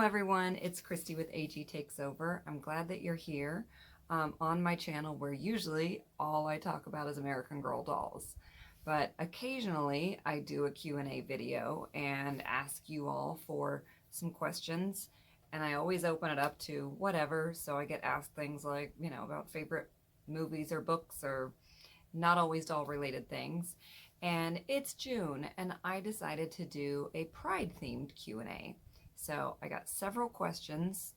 Hello everyone, it's Kristie with agtakesover. I'm glad that you're here on my channel where usually all I talk about is American Girl dolls. But occasionally I do a Q&A video and ask you all for some questions, and I always open it up to whatever, so I get asked things like, about favorite movies or books or not always doll related things. And it's June and I decided to do a Pride themed Q&A. So I got several questions,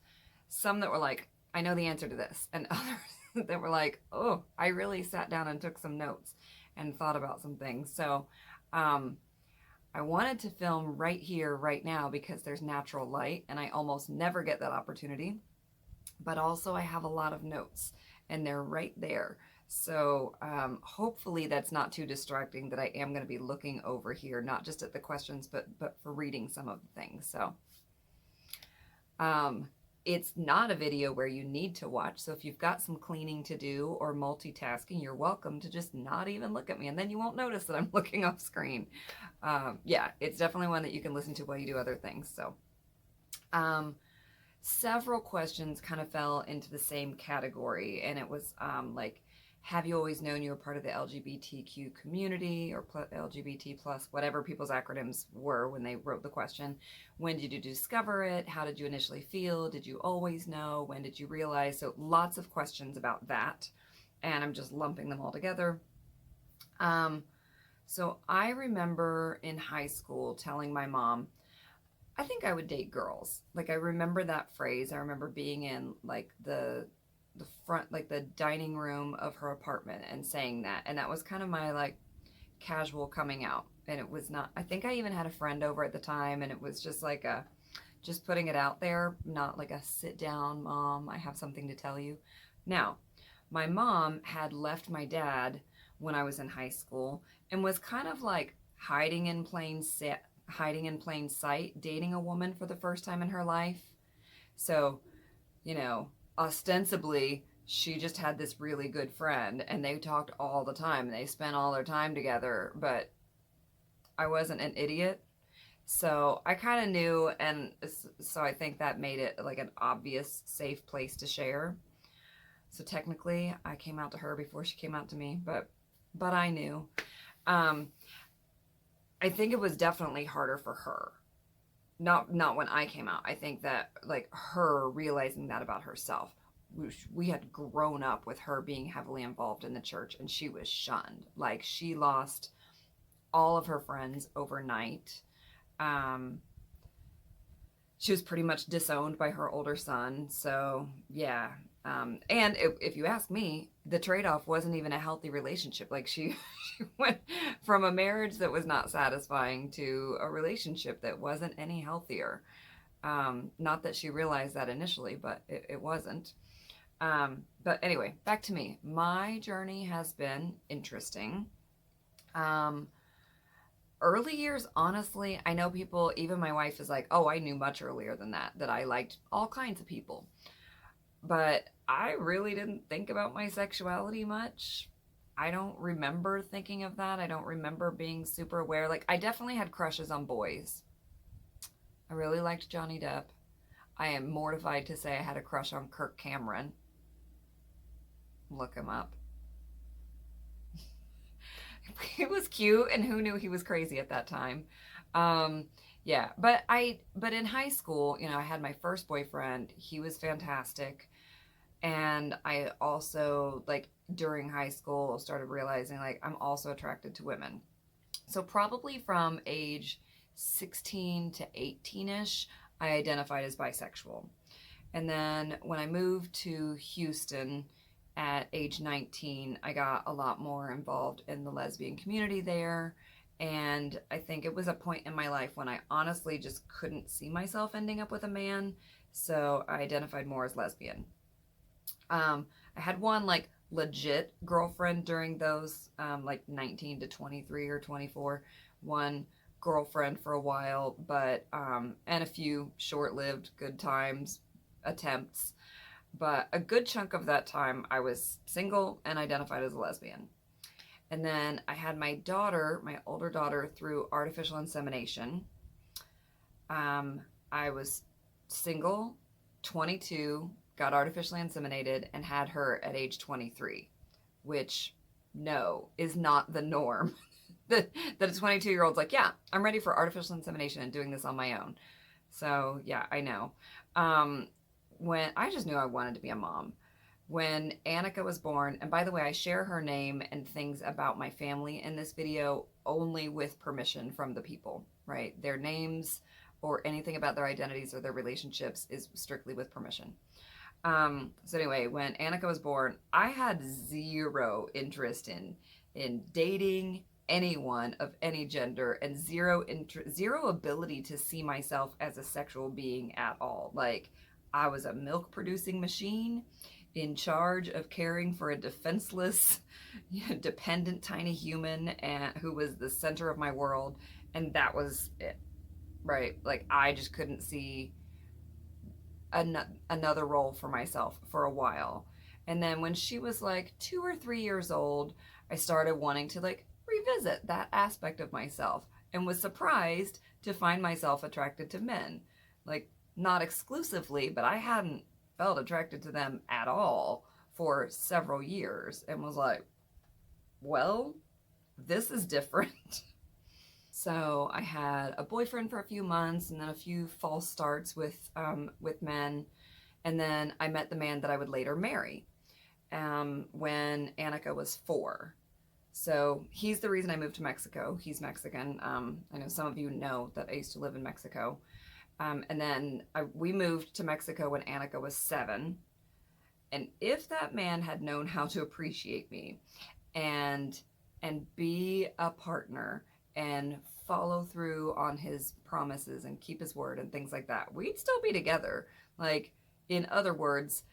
some that were like, I know the answer to this, and others that were like, oh, I really sat down and took some notes and thought about some things. So I wanted to film right here, right now, because there's natural light and I almost never get that opportunity. But also I have a lot of notes and they're right there. So hopefully that's not too distracting, that I am going to be looking over here, not just at the questions, but for reading some of the things. So it's not a video where you need to watch. So if you've got some cleaning to do or multitasking, you're welcome to just not even look at me, and then you won't notice that I'm looking off screen. Yeah, it's definitely one that you can listen to while you do other things. So several questions kind of fell into the same category, and it was like, have you always known you were part of the LGBTQ community, or LGBT plus, whatever people's acronyms were when they wrote the question? When did you discover it? How did you initially feel? Did you always know? When did you realize? So lots of questions about that, and I'm just lumping them all together. So I remember in high school telling my mom, I think I would date girls. Like, I remember that phrase. I remember being in like the front, like the dining room of her apartment, and saying that, and that was kind of my like casual coming out. And it was not, I think I even had a friend over at the time, and it was just like just putting it out there, not like a sit down, Mom, I have something to tell you. Now, my mom had left my dad when I was in high school and was kind of like hiding in plain sight, dating a woman for the first time in her life. So, ostensibly she just had this really good friend and they talked all the time and they spent all their time together, but I wasn't an idiot. So I kind of knew, and so I think that made it like an obvious, safe place to share. So technically I came out to her before she came out to me, but I knew. I think it was definitely harder for her. Not when I came out. I think that like her realizing that about herself. We had grown up with her being heavily involved in the church, and she was shunned. Like, she lost all of her friends overnight. She was pretty much disowned by her older son. So yeah. And if you ask me, the trade-off wasn't even a healthy relationship. Like, she went from a marriage that was not satisfying to a relationship that wasn't any healthier. Not that she realized that initially, but it wasn't. But anyway, back to me. My journey has been interesting. Early years, honestly, I know people, even my wife is like, oh, I knew much earlier than that I liked all kinds of people. But I really didn't think about my sexuality much. I don't remember thinking of that. I don't remember being super aware. Like, I definitely had crushes on boys. I really liked Johnny Depp. I am mortified to say I had a crush on Kirk Cameron. Look him up. He was cute, and who knew he was crazy at that time? Yeah, but in high school, I had my first boyfriend. He was fantastic. And I also, like, during high school, started realizing, like, I'm also attracted to women. So probably from age 16 to 18-ish, I identified as bisexual. And then when I moved to Houston at age 19, I got a lot more involved in the lesbian community there. And I think it was a point in my life when I honestly just couldn't see myself ending up with a man. So I identified more as lesbian. I had one like legit girlfriend during those like 19 to 23 or 24, one girlfriend for a while, but and a few short-lived good times, attempts, but a good chunk of that time I was single and identified as a lesbian. And then I had my daughter, my older daughter, through artificial insemination. I was single, 22, got artificially inseminated, and had her at age 23, which, no, is not the norm. that a 22-year-old's like, yeah, I'm ready for artificial insemination and doing this on my own. So, yeah, I know. When I just knew I wanted to be a mom. When Annika was born, and by the way, I share her name and things about my family in this video only with permission from the people, right? Their names or anything about their identities or their relationships is strictly with permission. So anyway, when Annika was born, I had zero interest in dating anyone of any gender, and zero ability to see myself as a sexual being at all. Like, I was a milk producing machine in charge of caring for a defenseless, dependent tiny human who was the center of my world, and that was it, right? Like, I just couldn't see another role for myself for a while. And then when she was like 2 or 3 years old, I started wanting to like revisit that aspect of myself, and was surprised to find myself attracted to men. Like, not exclusively, but I hadn't felt attracted to them at all for several years, and was like, well, this is different. So I had a boyfriend for a few months, and then a few false starts with men, and then I met the man that I would later marry when Annika was 4. So he's the reason I moved to Mexico. He's Mexican. I know some of you know that I used to live in Mexico. And then we moved to Mexico when Annika was 7. And if that man had known how to appreciate me and be a partner and follow through on his promises and keep his word and things like that, we'd still be together. Like, in other words,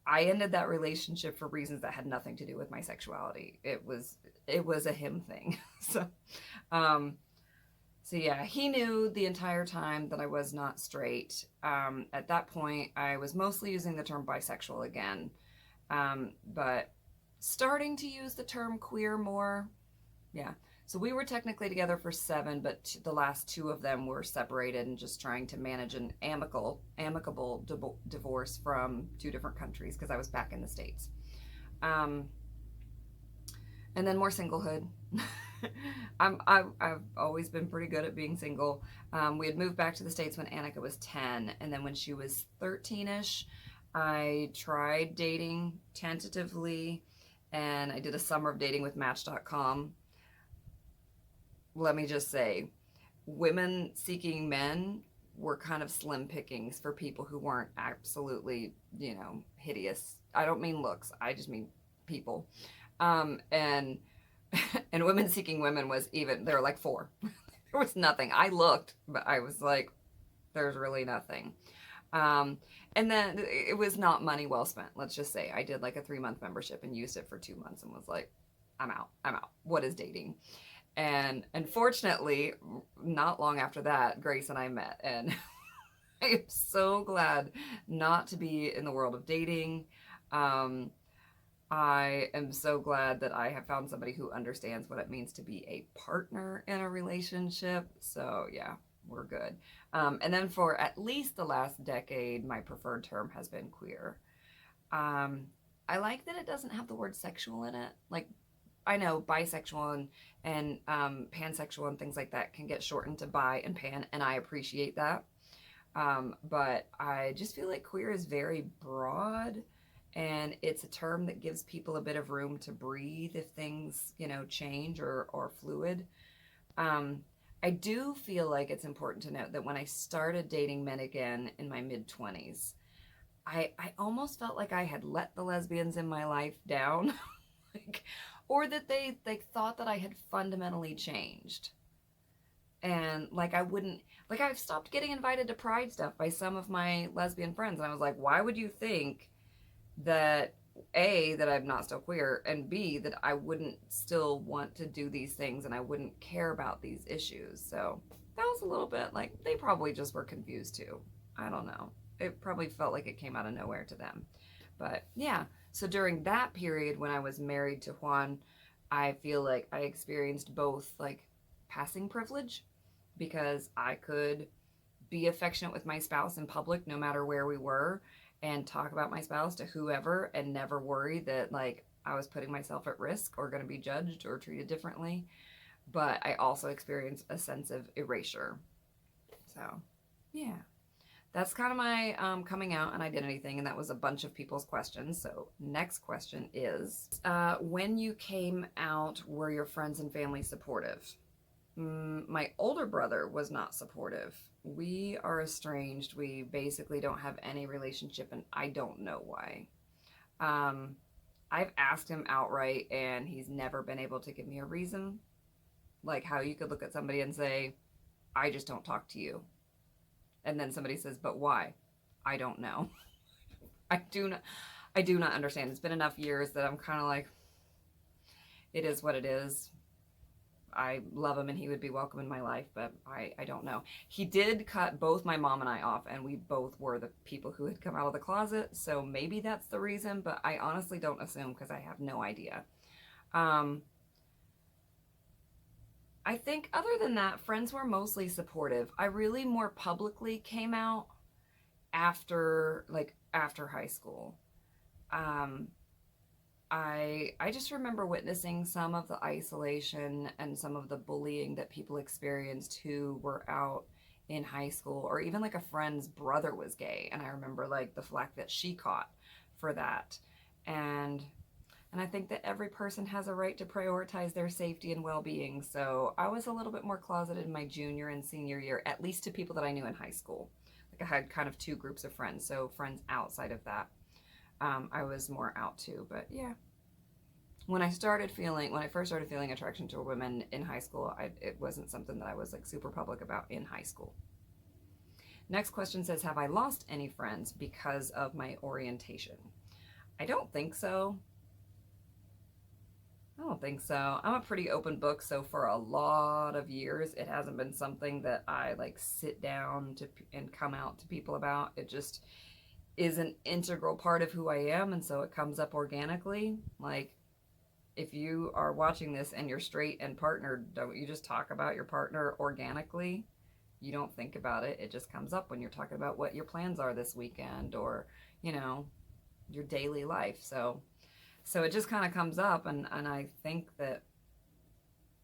I ended that relationship for reasons that had nothing to do with my sexuality. It was a him thing. So yeah, he knew the entire time that I was not straight. At that point, I was mostly using the term bisexual again, but starting to use the term queer more. Yeah. So we were technically together for 7, but the last 2 of them were separated and just trying to manage an amicable divorce from 2 different countries, because I was back in the States. And then more singlehood. I've always been pretty good at being single. We had moved back to the States when Annika was 10, and then when she was 13-ish, I tried dating tentatively, and I did a summer of dating with Match.com. Let me just say, women seeking men were kind of slim pickings for people who weren't absolutely, hideous. I don't mean looks. I just mean people. And women seeking women was even, there were like 4. There was nothing. I looked, but I was like, there's really nothing. And then it was not money well spent. Let's just say I did like a 3-month membership and used it for 2 months and was like, I'm out. What is dating? And unfortunately, not long after that, Grace and I met, and I am so glad not to be in the world of dating. I am so glad that I have found somebody who understands what it means to be a partner in a relationship. So yeah, we're good. And then for at least the last decade, my preferred term has been queer. I like that it doesn't have the word sexual in it. Like, I know bisexual and pansexual and things like that can get shortened to bi and pan, and I appreciate that. But I just feel like queer is very broad, and it's a term that gives people a bit of room to breathe if things, change or fluid. I do feel like it's important to note that when I started dating men again in my mid-20s, I almost felt like I had let the lesbians in my life down. Or that they thought that I had fundamentally changed. And I've stopped getting invited to Pride stuff by some of my lesbian friends. And I was like, why would you think that A, that I'm not still queer, and B, that I wouldn't still want to do these things and I wouldn't care about these issues? So that was a little bit like, they probably just were confused too. I don't know. It probably felt like it came out of nowhere to them. But yeah, so during that period when I was married to Juan, I feel like I experienced both like passing privilege, because I could be affectionate with my spouse in public, no matter where we were, and talk about my spouse to whoever and never worry that like I was putting myself at risk or going to be judged or treated differently. But I also experienced a sense of erasure. So, yeah. That's kind of my coming out and identity thing, and that was a bunch of people's questions. So next question is, when you came out, were your friends and family supportive? My older brother was not supportive. We are estranged. We basically don't have any relationship, and I don't know why. I've asked him outright, and he's never been able to give me a reason. Like how you could look at somebody and say, I just don't talk to you. And then somebody says, but why? I don't know. I do not understand. It's been enough years that I'm kind of like, it is what it is. I love him and he would be welcome in my life, but I don't know. He did cut both my mom and I off, and we both were the people who had come out of the closet, so maybe that's the reason, but I honestly don't assume because I have no idea. I think other than that, friends were mostly supportive. I really more publicly came out after high school. I just remember witnessing some of the isolation and some of the bullying that people experienced who were out in high school, or even like a friend's brother was gay, and I remember like the flack that she caught for that. And I think that every person has a right to prioritize their safety and well-being. So I was a little bit more closeted in my junior and senior year, at least to people that I knew in high school. Like I had kind of two groups of friends, so friends outside of that, I was more out to. But yeah, when I first started feeling attraction to women in high school, it wasn't something that I was like super public about in high school. Next question says, have I lost any friends because of my orientation? I don't think so. I don't think so. I'm a pretty open book, so for a lot of years, it hasn't been something that I like sit down to and come out to people about. It just is an integral part of who I am, and so it comes up organically. Like, if you are watching this and you're straight and partnered, don't you just talk about your partner organically? You don't think about it. It just comes up when you're talking about what your plans are this weekend, or, you know, your daily life. So it just kind of comes up, and I think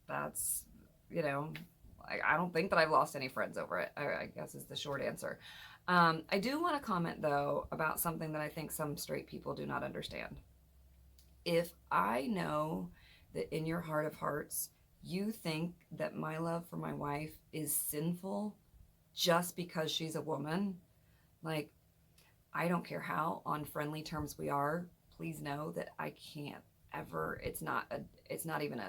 that's, you know, I don't think that I've lost any friends over it, I guess is the short answer. I do want to comment, though, about something that I think some straight people do not understand. If I know that in your heart of hearts, you think that my love for my wife is sinful just because she's a woman, like, I don't care how on friendly terms we are, please know that I can't ever, it's not even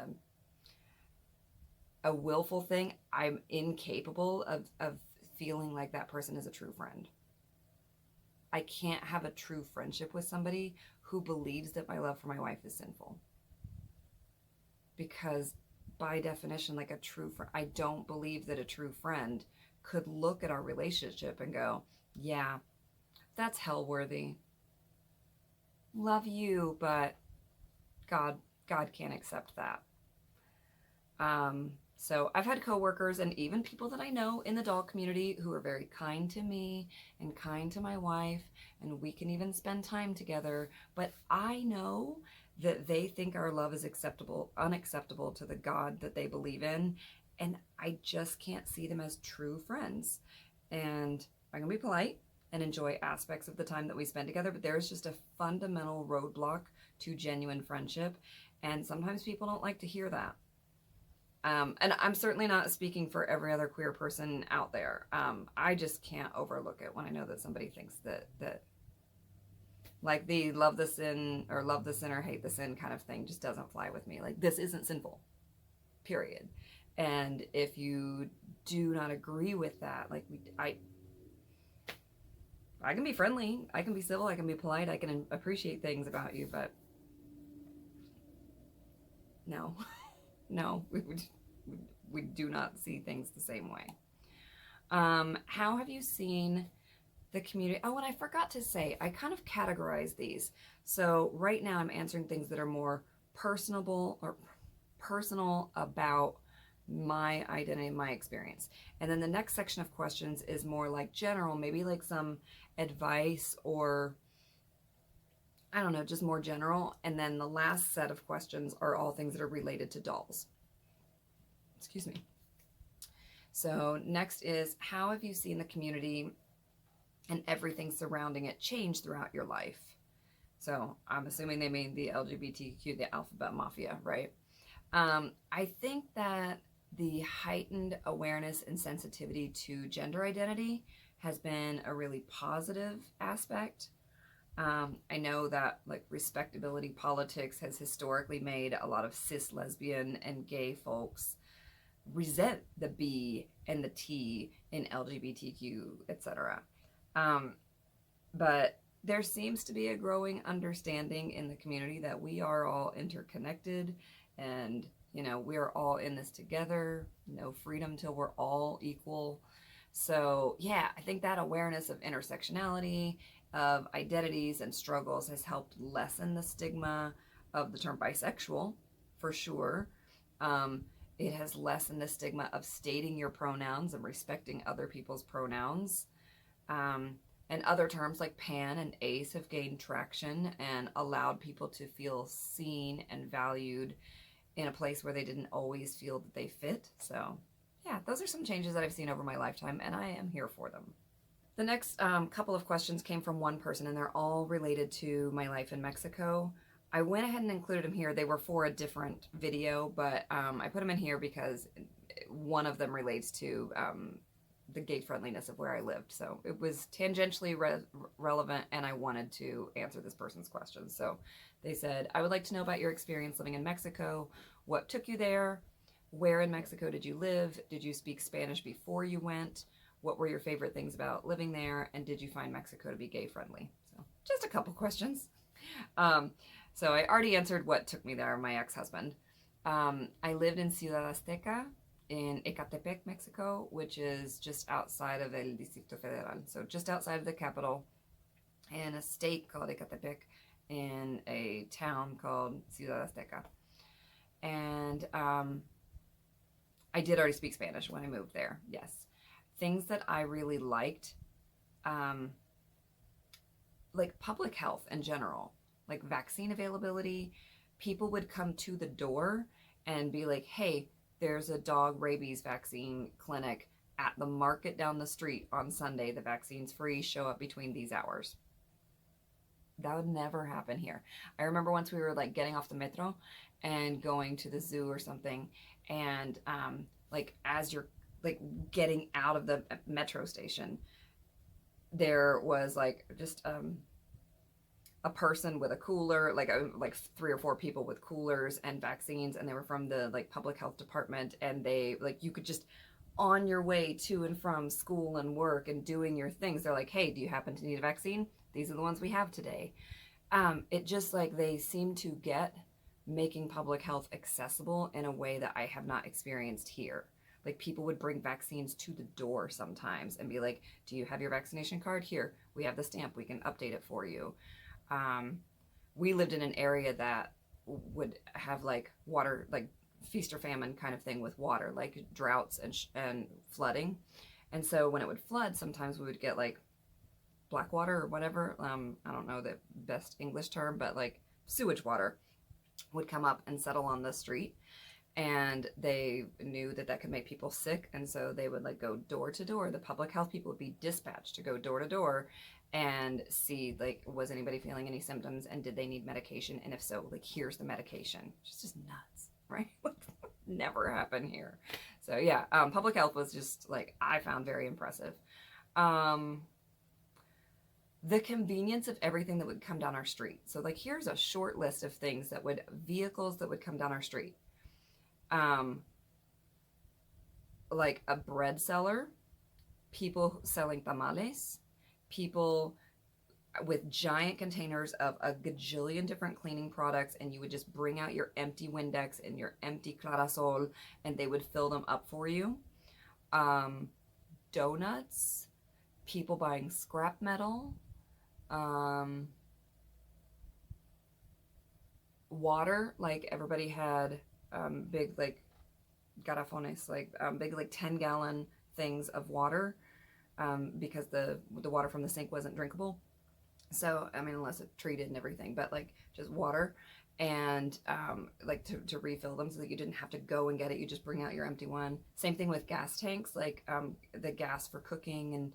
a willful thing. I'm incapable of feeling like that person is a true friend. I can't have a true friendship with somebody who believes that my love for my wife is sinful. Because by definition, like a true friend, I don't believe that a true friend could look at our relationship and go, yeah, that's hell worthy. Love you, but God can't accept that. So I've had coworkers and even people that I know in the doll community who are very kind to me and kind to my wife, and we can even spend time together. But I know that they think our love is unacceptable to the God that they believe in, and I just can't see them as true friends. And I'm gonna be polite and enjoy aspects of the time that we spend together, but there's just a fundamental roadblock to genuine friendship, and sometimes people don't like to hear that. And I'm certainly not speaking for every other queer person out there. I just can't overlook it when I know that somebody thinks that like the love the sin or hate the sin kind of thing just doesn't fly with me. Like, this isn't sinful, period. And if you do not agree with that, like I can be friendly, I can be civil, I can be polite, I can appreciate things about you, but no, no, we do not see things the same way. How have you seen the community? Oh, and I forgot to say, I kind of categorize these. So right now I'm answering things that are more personable or personal about my identity and my experience. And then the next section of questions is more like general, maybe like some advice or I don't know, just more general. And then the last set of questions are all things that are related to dolls. Excuse me. So next is, how have you seen the community and everything surrounding it change throughout your life? So I'm assuming they mean the LGBTQ, the alphabet mafia, right? I think that the heightened awareness and sensitivity to gender identity has been a really positive aspect. I know that like respectability politics has historically made a lot of cis, lesbian, and gay folks resent the B and the T in LGBTQ, etc. But there seems to be a growing understanding in the community that we are all interconnected and, you know, we're all in this together. No freedom till we're all equal. So, yeah, I think that awareness of intersectionality, of identities and struggles has helped lessen the stigma of the term bisexual, for sure. It has lessened the stigma of stating your pronouns and respecting other people's pronouns. And other terms like pan and ace have gained traction and allowed people to feel seen and valued in a place where they didn't always feel that they fit. So yeah, those are some changes that I've seen over my lifetime, and I am here for them. The next couple of questions came from one person, and they're all related to my life in Mexico. I went ahead and included them here. They were for a different video, but I put them in here because one of them relates to the gay friendliness of where I lived. So it was tangentially relevant, and I wanted to answer this person's question. So they said, I would like to know about your experience living in Mexico. What took you there? Where in Mexico did you live? Did you speak Spanish before you went? What were your favorite things about living there? And did you find Mexico to be gay friendly? So just a couple questions. So I already answered what took me there, my ex-husband. I lived in Ciudad Azteca in Ecatepec, Mexico, which is just outside of El Distrito Federal. So just outside of the capital, in a state called Ecatepec, in a town called Ciudad Azteca. And I did already speak Spanish when I moved there, yes. Things that I really liked, like public health in general, like vaccine availability. People would come to the door and be like, hey, there's a dog rabies vaccine clinic at the market down the street on Sunday. The vaccine's free. Show up between these hours. That would never happen here. I remember once we were like getting off the metro and going to the zoo or something, and like as you're like getting out of the metro station, there was like just a person with a cooler, like 3 or 4 people with coolers and vaccines, and they were from the like public health department, and they like, you could just on your way to and from school and work and doing your things, they're like, hey, do you happen to need a vaccine? These are the ones we have today. It just like they seem to get making public health accessible in a way that I have not experienced here. Like people would bring vaccines to the door sometimes and be like, do you have your vaccination card? Here, we have the stamp, we can update it for you. We lived in an area that would have like water, like feast or famine kind of thing with water, like droughts and flooding. And so when it would flood, sometimes we would get like black water or whatever. I don't know the best English term, but like sewage water would come up and settle on the street. And they knew that that could make people sick. And so they would like go door to door. The public health people would be dispatched to go door to door and see like, was anybody feeling any symptoms and did they need medication? And if so, like, here's the medication. It's just nuts, right? Never happened here. So yeah, public health was just like, I found very impressive. The convenience of everything that would come down our street. So like, here's a short list of things vehicles that would come down our street. Like a bread seller, people selling tamales, people with giant containers of a gajillion different cleaning products, and you would just bring out your empty Windex and your empty Clarasol, and they would fill them up for you. Donuts, people buying scrap metal, water, like everybody had big like garrafones, like big, like 10-gallon things of water, because the water from the sink wasn't drinkable. So, I mean, unless it's treated and everything, but like just water, and like to refill them so that you didn't have to go and get it. You just bring out your empty one. Same thing with gas tanks, like the gas for cooking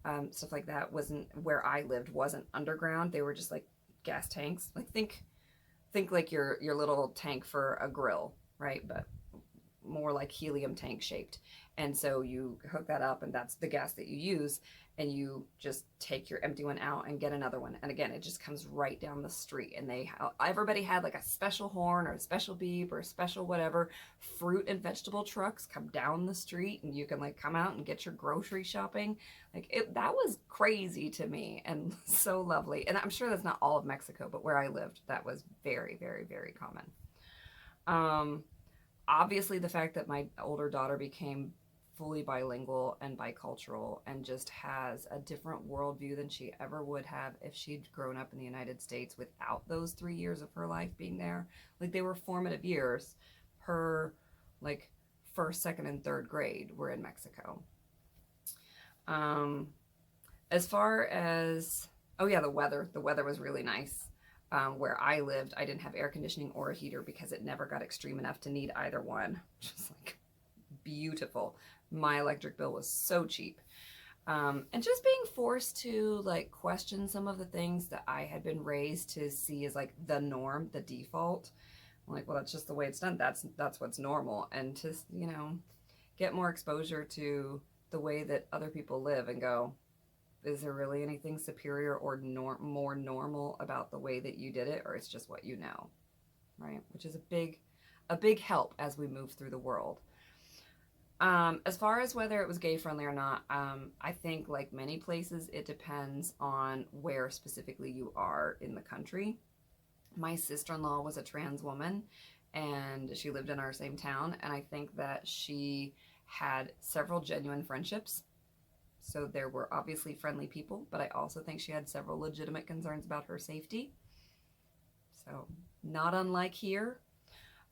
and stuff like that wasn't, where I lived, wasn't underground. They were just like gas tanks. Like think like your little tank for a grill, right? But more like helium tank shaped. And so you hook that up, and that's the gas that you use, and you just take your empty one out and get another one. And again, it just comes right down the street. And everybody had like a special horn or a special beep or a special whatever. Fruit and vegetable trucks come down the street, and you can like come out and get your grocery shopping. That was crazy to me and so lovely. And I'm sure that's not all of Mexico, but where I lived, that was very, very, very common. Obviously, the fact that my older daughter became fully bilingual and bicultural and just has a different worldview than she ever would have if she'd grown up in the United States without those 3 years of her life being there. Like, they were formative years. Her, like, first, second, and third grade were in Mexico. As far as, oh yeah, the weather was really nice. Where I lived, I didn't have air conditioning or a heater because it never got extreme enough to need either one. Just like beautiful. My electric bill was so cheap. And just being forced to like question some of the things that I had been raised to see as like the norm, the default. I'm like, well, that's just the way it's done. That's what's normal. And to, get more exposure to the way that other people live and go, is there really anything superior or more normal about the way that you did it, or it's just what you know, right? Which is a big help as we move through the world. As far as whether it was gay friendly or not, I think like many places, it depends on where specifically you are in the country. My sister-in-law was a trans woman, and she lived in our same town, and I think that she had several genuine friendships. So there were obviously friendly people, but I also think she had several legitimate concerns about her safety. So not unlike here.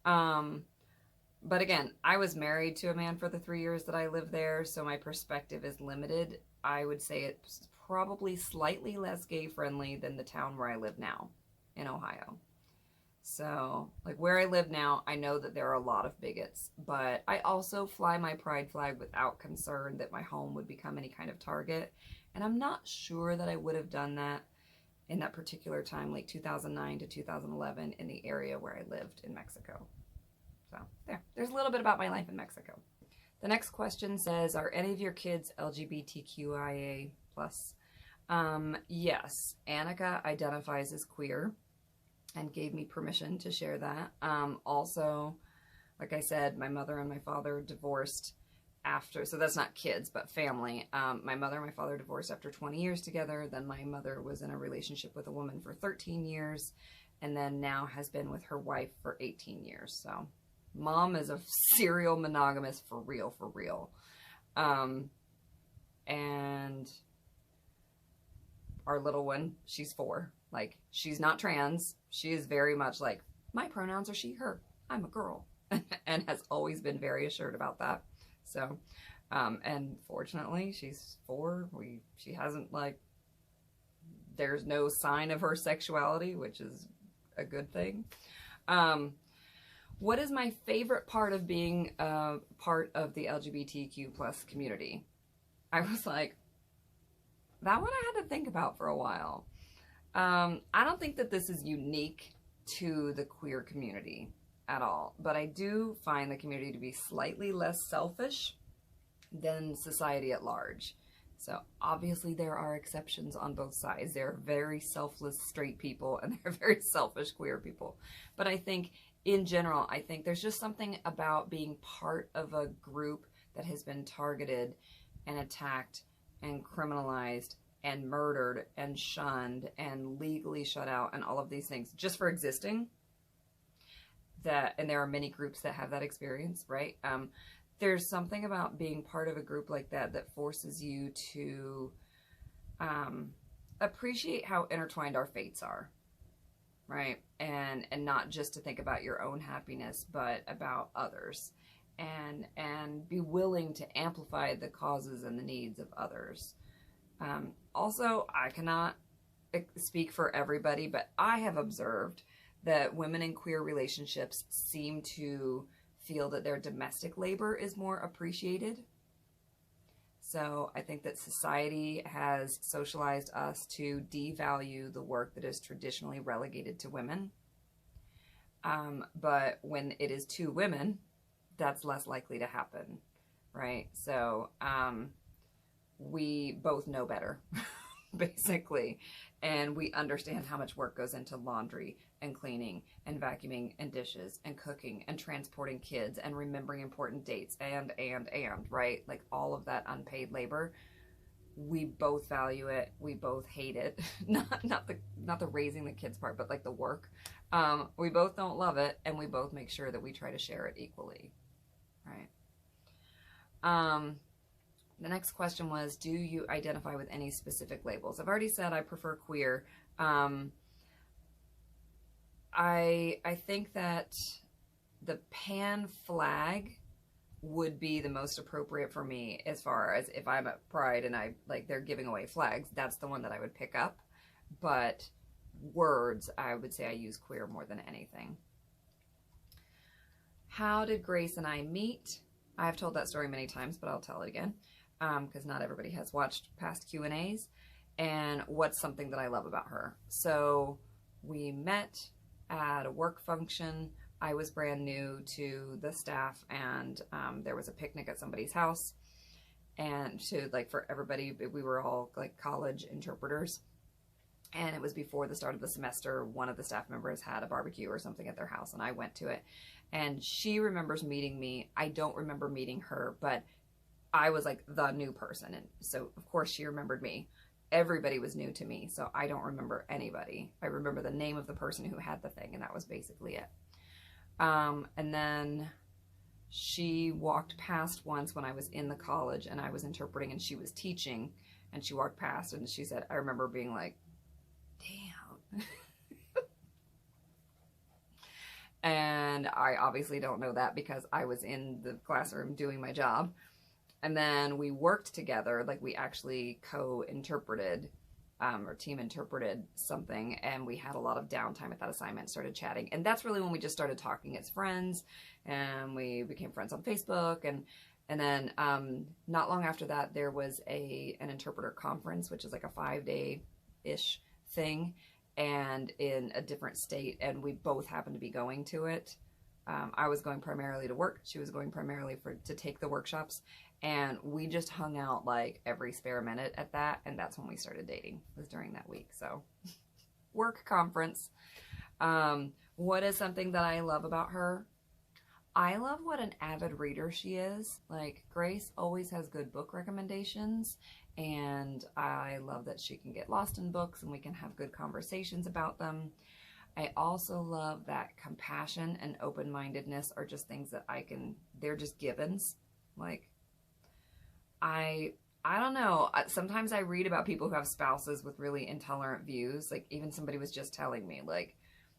But again, I was married to a man for the 3 years that I lived there, so my perspective is limited. I would say it's probably slightly less gay friendly than the town where I live now in Ohio. So, like where I live now, I know that there are a lot of bigots, but I also fly my pride flag without concern that my home would become any kind of target. And I'm not sure that I would have done that in that particular time, like 2009 to 2011, in the area where I lived in Mexico. So there's a little bit about my life in Mexico. The next question says, are any of your kids LGBTQIA plus? Yes, Annika identifies as queer and gave me permission to share that. Also, like I said, my mother and my father divorced after, so that's not kids, but family. My mother and my father divorced after 20 years together. Then my mother was in a relationship with a woman for 13 years, and then now has been with her wife for 18 years. So mom is a serial monogamous for real, for real. And our little one, she's 4. Like, she's not trans. She is very much like, my pronouns are she, her. I'm a girl. And has always been very assured about that. So, and fortunately, she's 4. She hasn't, like, there's no sign of her sexuality, which is a good thing. What is my favorite part of being part of the LGBTQ plus community? I was like, that one I had to think about for a while. I don't think that this is unique to the queer community at all, but I do find the community to be slightly less selfish than society at large. So obviously there are exceptions on both sides. There are very selfless straight people and there are very selfish queer people. But I think in general, I think there's just something about being part of a group that has been targeted and attacked and criminalized and murdered and shunned and legally shut out and all of these things just for existing. And there are many groups that have that experience, right? There's something about being part of a group like that that forces you to appreciate how intertwined our fates are, right? And not just to think about your own happiness, but about others. and be willing to amplify the causes and the needs of others. Also, I cannot speak for everybody, but I have observed that women in queer relationships seem to feel that their domestic labor is more appreciated. So I think that society has socialized us to devalue the work that is traditionally relegated to women. But when it is two women, that's less likely to happen, right? So we both know better, basically, and we understand how much work goes into laundry and cleaning and vacuuming and dishes and cooking and transporting kids and remembering important dates and right? Like all of that unpaid labor. We both value it. We both hate it. not the raising the kids part, but like the work. We both don't love it, and we both make sure that we try to share it equally, right? The next question was, do you identify with any specific labels? I've already said I prefer queer. I think that the pan flag would be the most appropriate for me, as far as if I'm at Pride and they're giving away flags, that's the one that I would pick up. But words, I would say I use queer more than anything. How did Grace and I meet? I've told that story many times, but I'll tell it again, because not everybody has watched past Q&As. And what's something that I love about her? So we met at a work function. I was brand new to the staff, and there was a picnic at somebody's house. And for everybody, we were all like college interpreters. And it was before the start of the semester. One of the staff members had a barbecue or something at their house, and I went to it. And she remembers meeting me. I don't remember meeting her, but I was like the new person. And so, of course, she remembered me. Everybody was new to me, so I don't remember anybody. I remember the name of the person who had the thing, and that was basically it. And then she walked past once when I was in the college and I was interpreting and she was teaching, and she walked past and she said, I remember being like, damn. And I obviously don't know that because I was in the classroom doing my job. And then we worked together, like we actually co-interpreted or team interpreted something, and we had a lot of downtime at that assignment, started chatting. And that's really when we just started talking as friends, and we became friends on Facebook. And then not long after that, there was an interpreter conference, which is like a 5-day-ish thing, and in a different state, and we both happened to be going to it. I was going primarily to work. She was going primarily to take the workshops. And we just hung out like every spare minute at that. And that's when we started dating, was during that week. So work conference. What is something that I love about her? I love what an avid reader she is. Like, Grace always has good book recommendations. And I love that she can get lost in books and we can have good conversations about them. I also love that compassion and open-mindedness are just things that they're just givens. Like, I don't know. Sometimes I read about people who have spouses with really intolerant views. Like, even somebody was just telling me, like,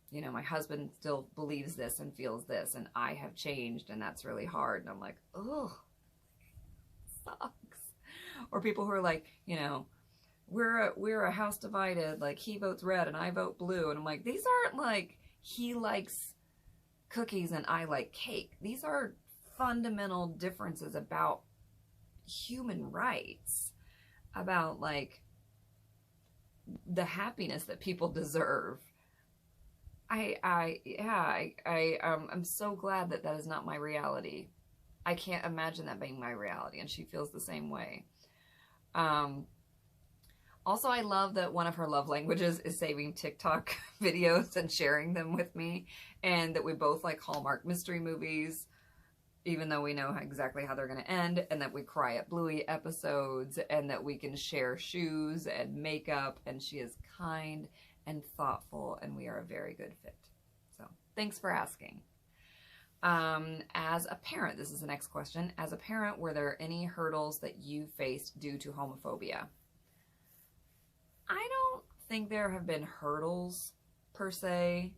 you know, my husband still believes this and feels this, and I have changed, and that's really hard. And I'm like, ugh, sucks. Or people who are like, you know, we're a house divided, like he votes red and I vote blue. And I'm like, these aren't like he likes cookies and I like cake. These are fundamental differences about human rights, about like the happiness that people deserve. I'm so glad that is not my reality. I can't imagine that being my reality, and she feels the same way. Also, I love that one of her love languages is saving TikTok videos and sharing them with me, and that we both like Hallmark mystery movies, even though we know exactly how they're going to end, and that we cry at Bluey episodes, and that we can share shoes and makeup, and she is kind and thoughtful, and we are a very good fit. So, thanks for asking. As a parent, this is the next question. As a parent, were there any hurdles that you faced due to homophobia? I don't think there have been hurdles per se.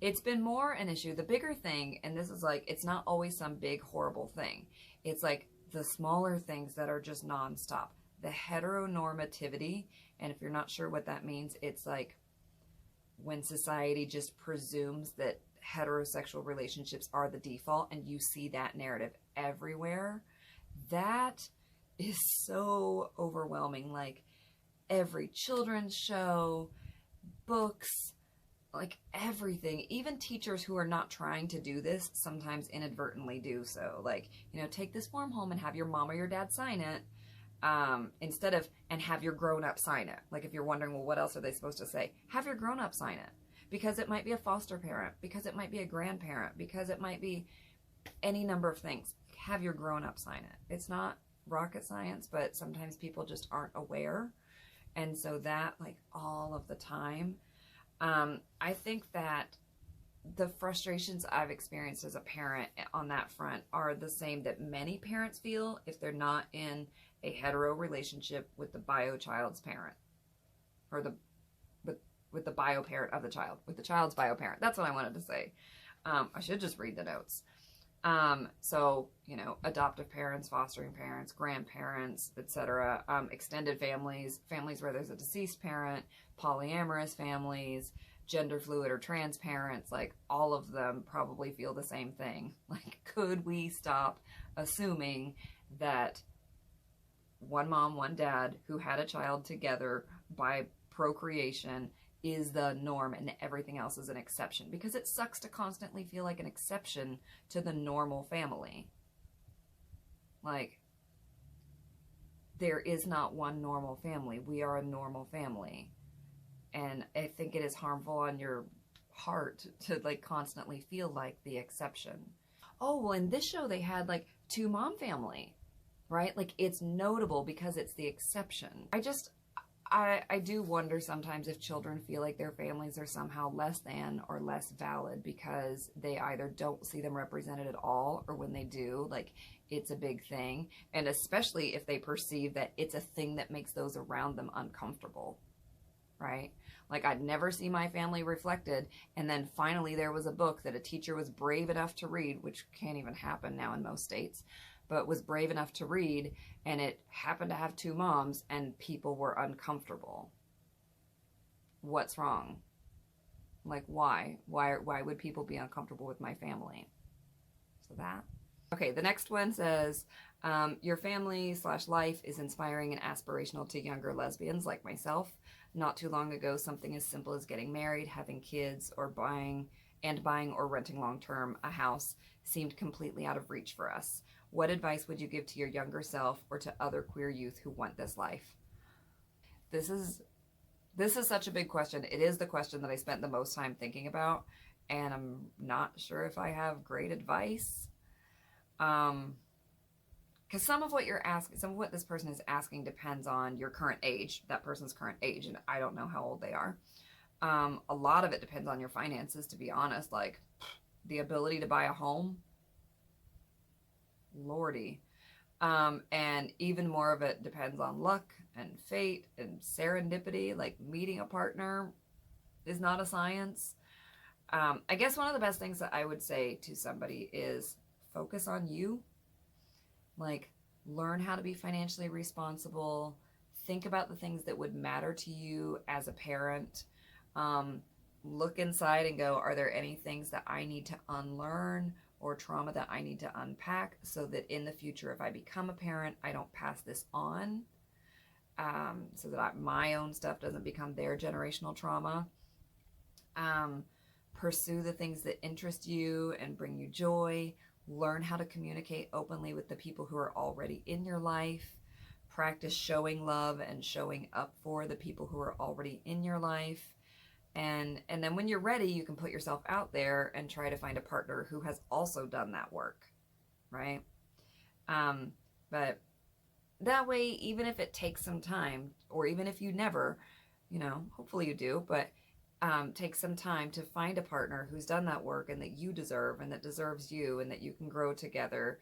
It's been more an issue. The bigger thing, and this is like, it's not always some big horrible thing. It's like the smaller things that are just nonstop. The heteronormativity, and if you're not sure what that means, it's like when society just presumes that heterosexual relationships are the default, and you see that narrative everywhere. That is so overwhelming. Like every children's show, books, like everything, even teachers who are not trying to do this sometimes inadvertently do so. Like, take this form home and have your mom or your dad sign it, instead of, and have your grown-up sign it. Like if you're wondering, well, what else are they supposed to say? Have your grown-up sign it, because it might be a foster parent, because it might be a grandparent, because it might be any number of things. Have your grown-up sign it. It's not rocket science, but sometimes people just aren't aware. And so that, like, all of the time, I think that the frustrations I've experienced as a parent on that front are the same that many parents feel if they're not in a hetero relationship with the bio child's parent, or with the bio parent of the child, with the child's bio parent. That's what I wanted to say. I should just read the notes. So, adoptive parents, fostering parents, grandparents, etc., extended families, families where there's a deceased parent, polyamorous families, gender fluid or trans parents, like all of them probably feel the same thing. Like, could we stop assuming that one mom, one dad who had a child together by procreation is the norm and everything else is an exception? Because it sucks to constantly feel like an exception to the normal family. Like, there is not one normal family. We are a normal family. And I think it is harmful on your heart to like constantly feel like the exception. Oh, well, in this show they had like 2-mom family, right? Like, it's notable because it's the exception. I do wonder sometimes if children feel like their families are somehow less than or less valid because they either don't see them represented at all, or when they do, like, it's a big thing. And especially if they perceive that it's a thing that makes those around them uncomfortable, right? Like, I'd never see my family reflected, and then finally there was a book that a teacher was brave enough to read, which can't even happen now in most states, but was brave enough to read, and it happened to have 2 moms, and people were uncomfortable. What's wrong? Like, why? Why would people be uncomfortable with my family? So that. Okay, the next one says, your family/life is inspiring and aspirational to younger lesbians like myself. Not too long ago, something as simple as getting married, having kids, or buying or renting long-term a house seemed completely out of reach for us. What advice would you give to your younger self or to other queer youth who want this life? This is such a big question. It is the question that I spent the most time thinking about, and I'm not sure if I have great advice. Because some of what this person is asking depends on your current age, that person's current age, and I don't know how old they are. A lot of it depends on your finances, to be honest. Like, the ability to buy a home, lordy. And even more of it depends on luck and fate and serendipity. Like, meeting a partner is not a science. I guess one of the best things that I would say to somebody is focus on you. Like, learn how to be financially responsible. Think about the things that would matter to you as a parent. Look inside and go, are there any things that I need to unlearn or trauma that I need to unpack so that in the future, if I become a parent, I don't pass this on, so that my own stuff doesn't become their generational trauma. Pursue the things that interest you and bring you joy. Learn how to communicate openly with the people who are already in your life. Practice showing love and showing up for the people who are already in your life. And then when you're ready, you can put yourself out there and try to find a partner who has also done that work, right? But that way, even if it takes some time, or even if you never, hopefully you do, but take some time to find a partner who's done that work and that you deserve and that deserves you and that you can grow together.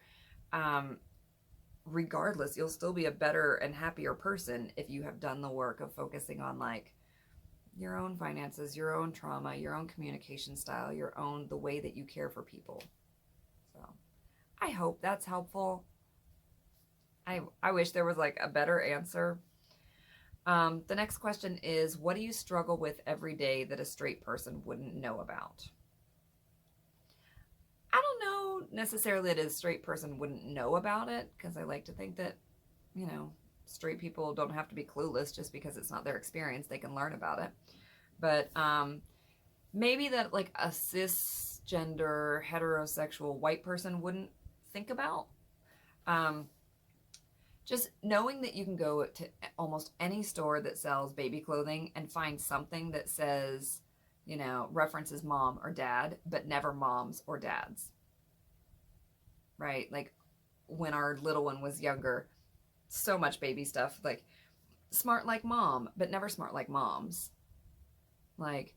Regardless, you'll still be a better and happier person if you have done the work of focusing on, like, your own finances, your own trauma, your own communication style, the way that you care for people. So I hope that's helpful. I wish there was like a better answer. The next question is, what do you struggle with every day that a straight person wouldn't know about? I don't know necessarily that a straight person wouldn't know about it, because I like to think that, straight people don't have to be clueless just because it's not their experience. They can learn about it. But maybe that like a cisgender, heterosexual white person wouldn't think about. Just knowing that you can go to almost any store that sells baby clothing and find something that says, references mom or dad, but never moms or dads. Right? Like when our little one was younger, so much baby stuff, like smart like mom, but never smart like moms. Like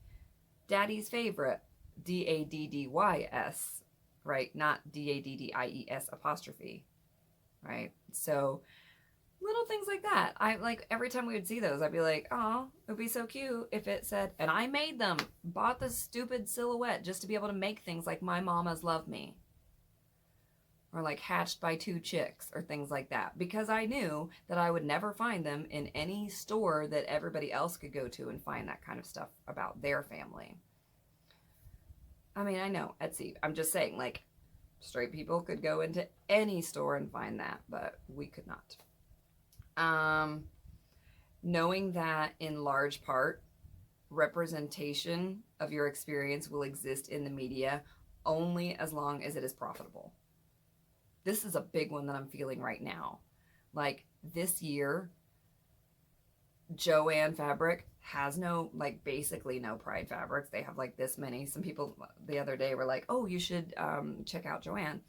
daddy's favorite, DADDYS, right? Not DADDIES apostrophe, right? So little things like that. I like every time we would see those, I'd be like, oh, it would be so cute if it said, and I made them, bought the stupid silhouette just to be able to make things like my mamas love me. Or like hatched by two chicks or things like that. Because I knew that I would never find them in any store that everybody else could go to and find that kind of stuff about their family. I mean, I know, Etsy. I'm just saying, like, straight people could go into any store and find that, but we could not. Knowing that in large part, representation of your experience will exist in the media only as long as it is profitable. This is a big one that I'm feeling right now. Like this year, Joann fabric has basically no Pride fabrics. They have like this many. Some people the other day were like, oh, you should check out Joann.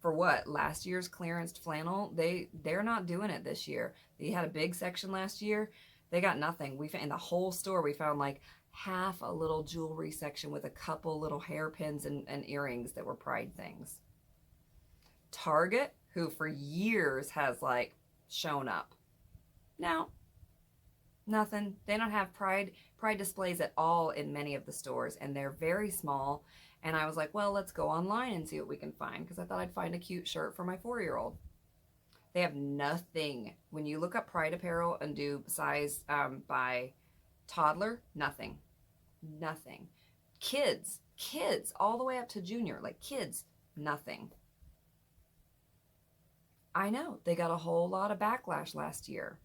For what? Last year's clearance flannel? They're not doing it this year. They had a big section last year. They got nothing. In the whole store, we found like half a little jewelry section with a couple little hairpins and earrings that were Pride things. Target, who for years has like shown up. No, nothing. They don't have pride displays at all in many of the stores, and they're very small. And I was like, well, let's go online and see what we can find, because I thought I'd find a cute shirt for my 4-year-old. They have nothing. When you look up Pride apparel and do size by toddler, nothing. Kids, all the way up to junior, like kids, nothing. I know, they got a whole lot of backlash last year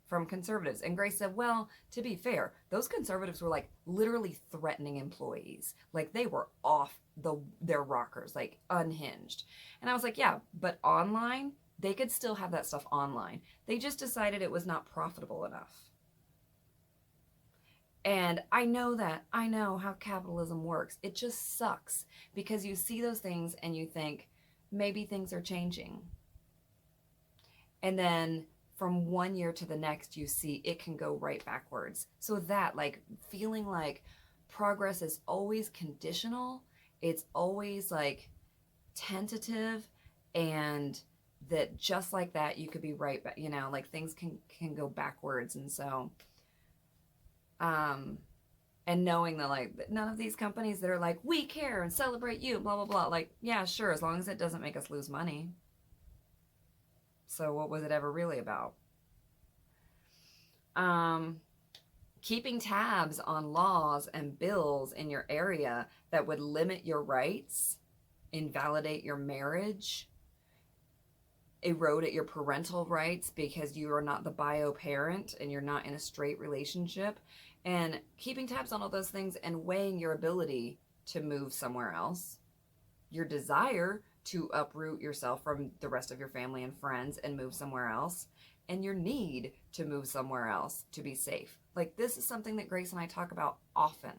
from conservatives. And Grace said, well, to be fair, those conservatives were like literally threatening employees. Like they were off their rockers, like unhinged. And I was like, yeah, but online, they could still have that stuff online. They just decided it was not profitable enough. And I know how capitalism works. It just sucks because you see those things and you think maybe things are changing. And then from one year to the next, you see it can go right backwards. So that, like, feeling like progress is always conditional, it's always like tentative, and that just like that, you could be right back, like things can go backwards. And so, and knowing that like none of these companies that are like, we care and celebrate you, blah, blah, blah, like, yeah, sure, as long as it doesn't make us lose money. So what was it ever really about? Keeping tabs on laws and bills in your area that would limit your rights, invalidate your marriage, erode at your parental rights because you are not the bio parent and you're not in a straight relationship, and keeping tabs on all those things and weighing your ability to move somewhere else, your desire to uproot yourself from the rest of your family and friends and move somewhere else, and your need to move somewhere else to be safe. Like, this is something that Grace and I talk about often.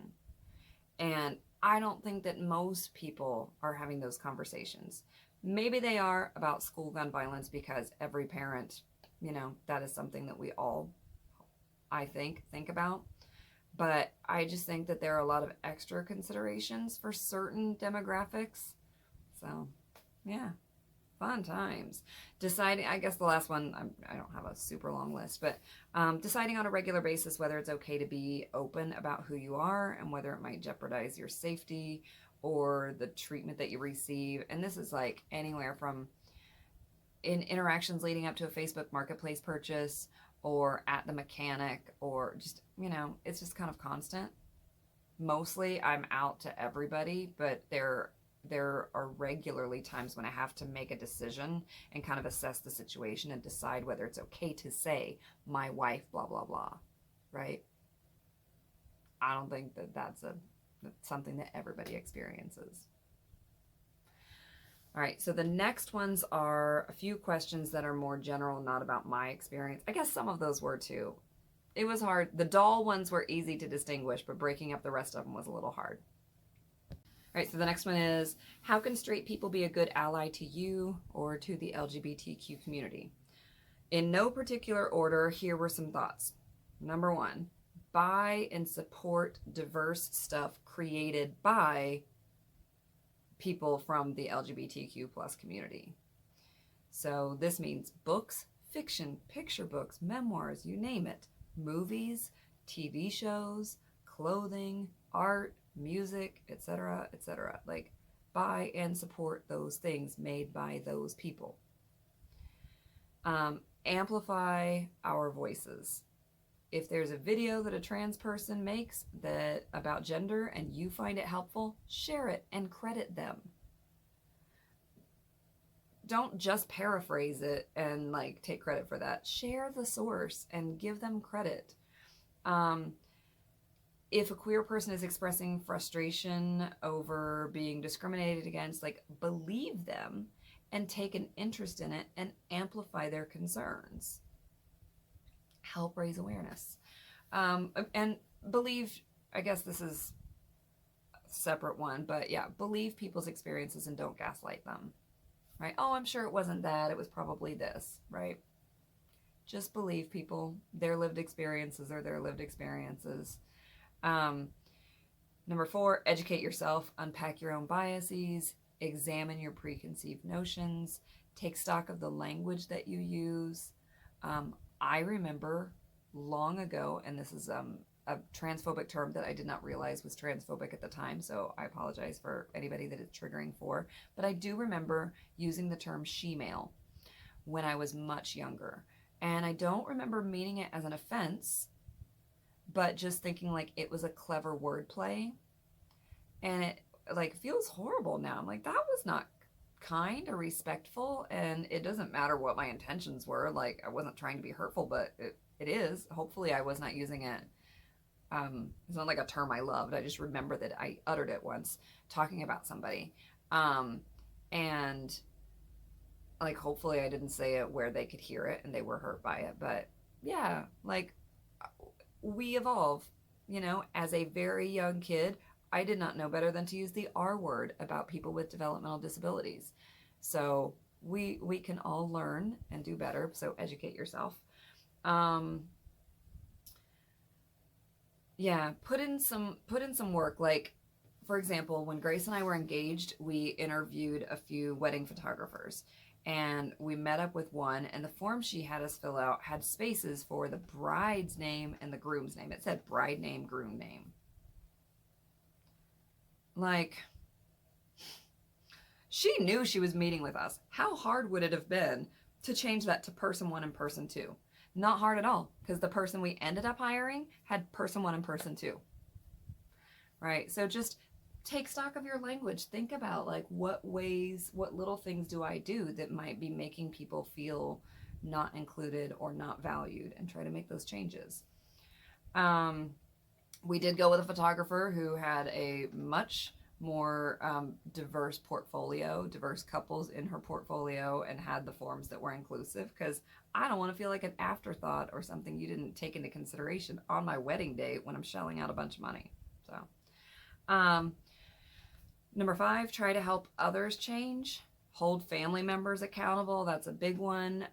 And I don't think that most people are having those conversations. Maybe they are about school gun violence because every parent, that is something that we all, I think about. But I just think that there are a lot of extra considerations for certain demographics. So, yeah. Fun times. Deciding, I guess the last one, I don't have a super long list, but deciding on a regular basis whether it's okay to be open about who you are and whether it might jeopardize your safety or the treatment that you receive. And this is like anywhere from in interactions leading up to a Facebook Marketplace purchase or at the mechanic or just, it's just kind of constant. Mostly I'm out to everybody, but there are regularly times when I have to make a decision and kind of assess the situation and decide whether it's okay to say my wife, blah, blah, blah, right? I don't think that's something that everybody experiences. All right, so the next ones are a few questions that are more general, not about my experience. I guess some of those were too. It was hard. The doll ones were easy to distinguish, but breaking up the rest of them was a little hard. All right, so the next one is, how can straight people be a good ally to you or to the LGBTQ community? In no particular order, here were some thoughts. Number one, buy and support diverse stuff created by people from the LGBTQ plus community. So this means books, fiction, picture books, memoirs, you name it, movies, TV shows, clothing, art, music, etc., etc. Like, buy and support those things made by those people. Amplify our voices. If there's a video that a trans person makes that about gender and you find it helpful, share it and credit them. Don't just paraphrase it and like take credit for that. Share the source and give them credit. If a queer person is expressing frustration over being discriminated against, like, believe them and take an interest in it and amplify their concerns. Help raise awareness. And believe, I guess this is a separate one, but yeah, believe people's experiences and don't gaslight them, right? Oh, I'm sure it wasn't that, it was probably this, right? Just believe people, their lived experiences are their lived experiences. Number 4, educate yourself, unpack your own biases, examine your preconceived notions, take stock of the language that you use. I remember long ago, and this is a transphobic term that I did not realize was transphobic at the time, so I apologize for anybody that it's triggering for, but I do remember using the term she-male when I was much younger. And I don't remember meaning it as an offense, but just thinking like it was a clever wordplay. And it like feels horrible now. I'm like, that was not kind or respectful, and it doesn't matter what my intentions were. Like, I wasn't trying to be hurtful, but it is. Hopefully I was not using it. It's not like a term I loved. I just remember that I uttered it once talking about somebody. And like, hopefully I didn't say it where they could hear it and they were hurt by it. But yeah, like, we evolve, as a very young kid, I did not know better than to use the R word about people with developmental disabilities. So we can all learn and do better. So educate yourself. Yeah, put in some work. Like, for example, when Grace and I were engaged, we interviewed a few wedding photographers. And we met up with one, and the form she had us fill out had spaces for the bride's name and the groom's name. It said bride name, groom name. Like, she knew she was meeting with us. How hard would it have been to change that to person 1 and person 2? Not hard at all, because the person we ended up hiring had person 1 and person 2. Right? So just take stock of your language. Think about like what little things do I do that might be making people feel not included or not valued, and try to make those changes. We did go with a photographer who had a much more diverse portfolio, diverse couples in her portfolio, and had the forms that were inclusive, because I don't want to feel like an afterthought or something you didn't take into consideration on my wedding day when I'm shelling out a bunch of money. So, number 5, try to help others change. Hold family members accountable. That's a big one.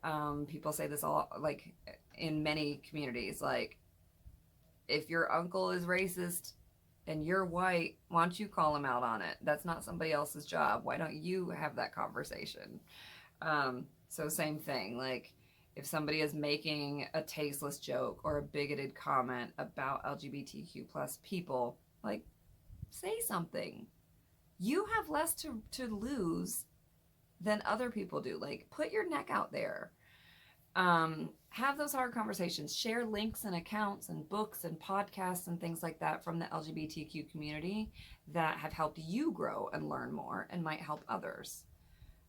People say this all, like, in many communities, like, if your uncle is racist and you're white, why don't you call him out on it? That's not somebody else's job. Why don't you have that conversation? So same thing, like if somebody is making a tasteless joke or a bigoted comment about LGBTQ plus people, like say something. You have less to lose than other people do. Like put your neck out there. Have those hard conversations. Share links and accounts and books and podcasts and things like that from the LGBTQ community that have helped you grow and learn more and might help others.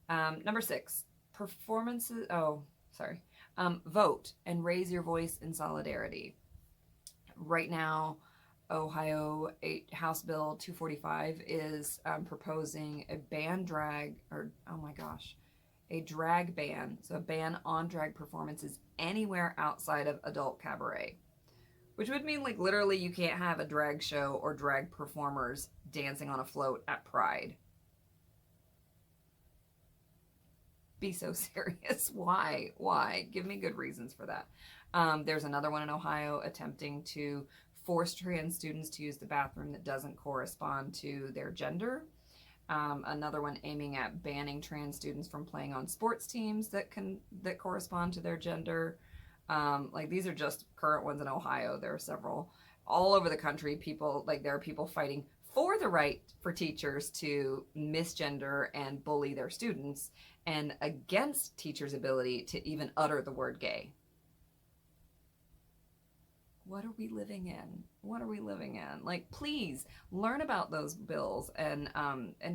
Number 6, performances. Oh, sorry. Vote and raise your voice in solidarity. Right now, Ohio House Bill 245 is proposing a ban drag, or oh my gosh, a drag ban. So a ban on drag performances anywhere outside of adult cabaret, which would mean like literally you can't have a drag show or drag performers dancing on a float at Pride. Be so serious. Why? Give me good reasons for that. There's another one in Ohio attempting to force trans students to use the bathroom that doesn't correspond to their gender. Another one aiming at banning trans students from playing on sports teams that correspond to their gender. Like these are just current ones in Ohio. There are several all over the country. There are people fighting for the right for teachers to misgender and bully their students, and against teachers' ability to even utter the word gay. What are we living in? What are we living in? Like, please learn about those bills and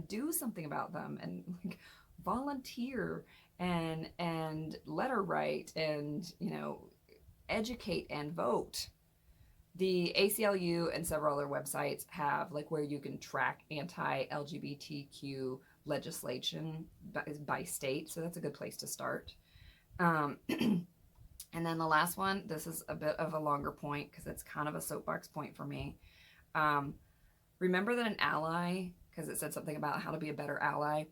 do something about them, and like volunteer and letter write and educate and vote. The ACLU and several other websites have like where you can track anti-LGBTQ legislation by state, so that's a good place to start. And then the last one, this is a bit of a longer point because it's kind of a soapbox point for me. Remember that an ally, because it said something about how to be a better ally.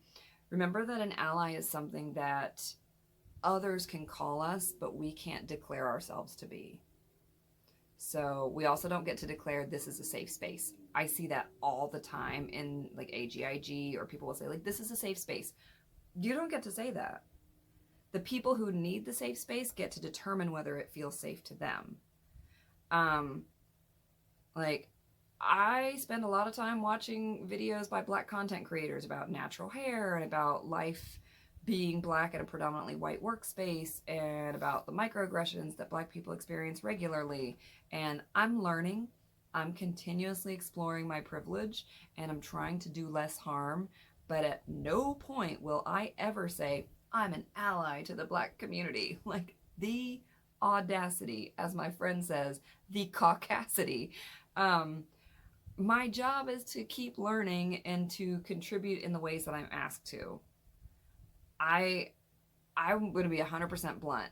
Remember that an ally is something that others can call us, but we can't declare ourselves to be. So we also don't get to declare this is a safe space. I see that all the time in like AGIG, or people will say like, this is a safe space. You don't get to say that. The people who need the safe space get to determine whether it feels safe to them. Like I spend a lot of time watching videos by Black content creators about natural hair and about life being Black in a predominantly white workspace, and about the microaggressions that Black people experience regularly. And I'm learning. I'm continuously exploring my privilege, and I'm trying to do less harm. But at no point will I ever say, I'm an ally to the Black community. Like the audacity, as my friend says, the caucasity. My job is to keep learning and to contribute in the ways that I'm asked to. I'm going to be 100% blunt.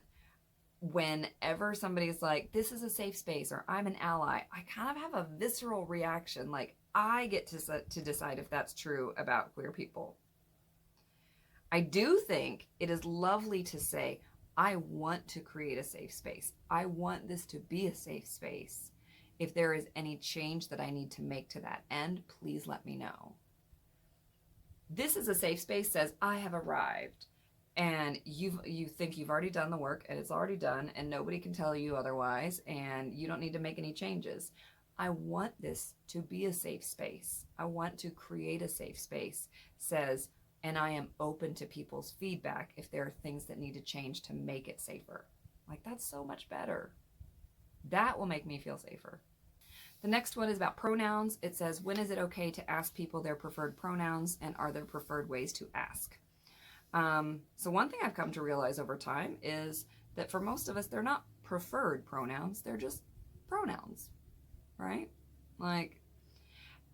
Whenever somebody's like, this is a safe space, or I'm an ally, I kind of have a visceral reaction. Like I get to decide if that's true about queer people. I do think it is lovely to say, I want to create a safe space. I want this to be a safe space. If there is any change that I need to make to that end, please let me know. This is a safe space says, I have arrived. And you think you've already done the work, and it's already done, and nobody can tell you otherwise, and you don't need to make any changes. I want this to be a safe space. I want to create a safe space, says, and I am open to people's feedback if there are things that need to change to make it safer. Like, that's so much better. That will make me feel safer. The next one is about pronouns. It says, when is it okay to ask people their preferred pronouns, and are there preferred ways to ask? So one thing I've come to realize over time is that for most of us, they're not preferred pronouns. They're just pronouns, right? Like,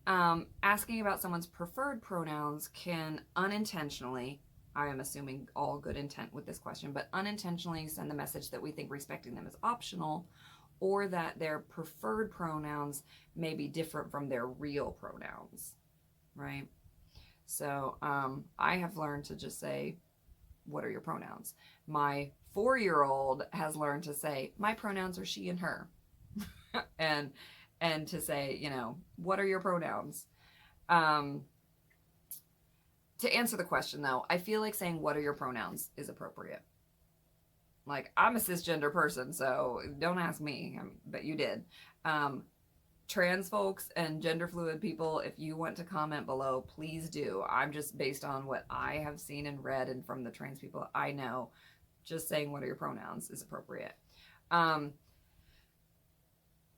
asking about someone's preferred pronouns can unintentionally, I am assuming all good intent with this question, but unintentionally send the message that we think respecting them is optional, or that their preferred pronouns may be different from their real pronouns, right? So I have learned to just say, what are your pronouns? My 4-year-old has learned to say, my pronouns are she and her. and to say, what are your pronouns? To answer the question though, I feel like saying what are your pronouns is appropriate. Like, I'm a cisgender person, so don't ask me, but you did. Trans folks and gender fluid people, if you want to comment below, please do. I'm just based on what I have seen and read and from the trans people I know, just saying what are your pronouns is appropriate.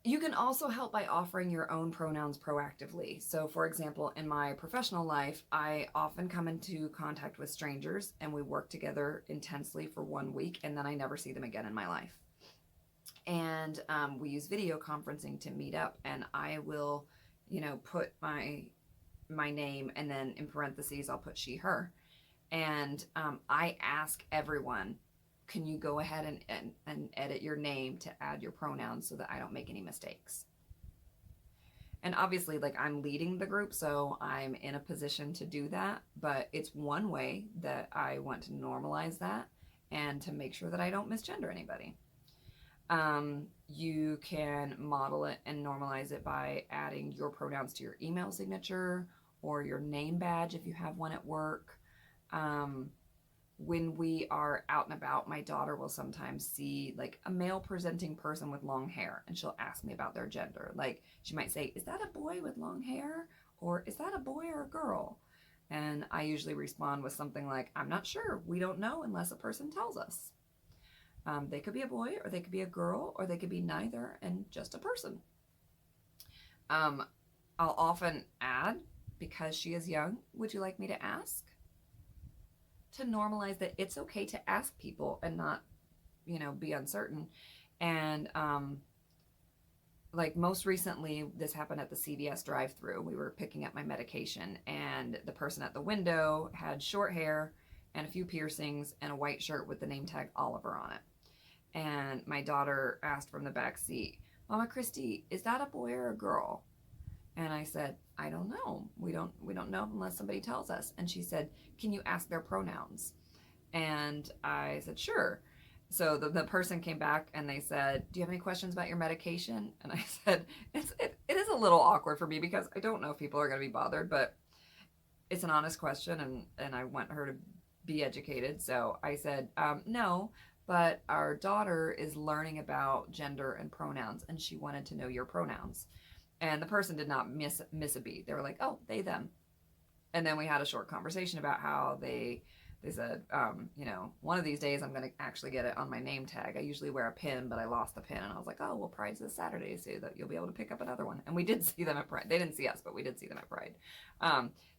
You can also help by offering your own pronouns proactively. So, for example, in my professional life, I often come into contact with strangers and we work together intensely for 1 week, and then I never see them again in my life. And we use video conferencing to meet up, and I will, put my name, and then in parentheses I'll put she, her. And I ask everyone, can you go ahead and edit your name to add your pronouns so that I don't make any mistakes? And obviously, like, I'm leading the group, so I'm in a position to do that, but it's one way that I want to normalize that and to make sure that I don't misgender anybody. You can model it and normalize it by adding your pronouns to your email signature or your name badge if you have one at work. When we are out and about, my daughter will sometimes see like a male presenting person with long hair, and she'll ask me about their gender. Like, she might say, is that a boy with long hair? Or is that a boy or a girl? And I usually respond with something like, I'm not sure. We don't know unless a person tells us. They could be a boy, or they could be a girl, or they could be neither and just a person. I'll often add, because she is young, would you like me to ask? To normalize that it's okay to ask people and not, be uncertain. And like, most recently, this happened at the CVS drive-thru. We were picking up my medication, and the person at the window had short hair and a few piercings and a white shirt with the name tag Oliver on it. And my daughter asked from the back seat, Mama Kristie, is that a boy or a girl? And I said, I don't know. We don't know unless somebody tells us. And she said, can you ask their pronouns? And I said, sure. So the person came back and they said, do you have any questions about your medication? And I said, it is a little awkward for me because I don't know if people are going to be bothered, but it's an honest question, and I want her to be educated. So I said, no, but our daughter is learning about gender and pronouns, and she wanted to know your pronouns. And the person did not miss a beat. They were like, oh, they, them. And then we had a short conversation about how they said, one of these days I'm going to actually get it on my name tag. I usually wear a pin, but I lost the pin. And I was like, oh, well, Pride's this Saturday, so that you'll be able to pick up another one. And we did see them at Pride. They didn't see us, but we did see them at Pride.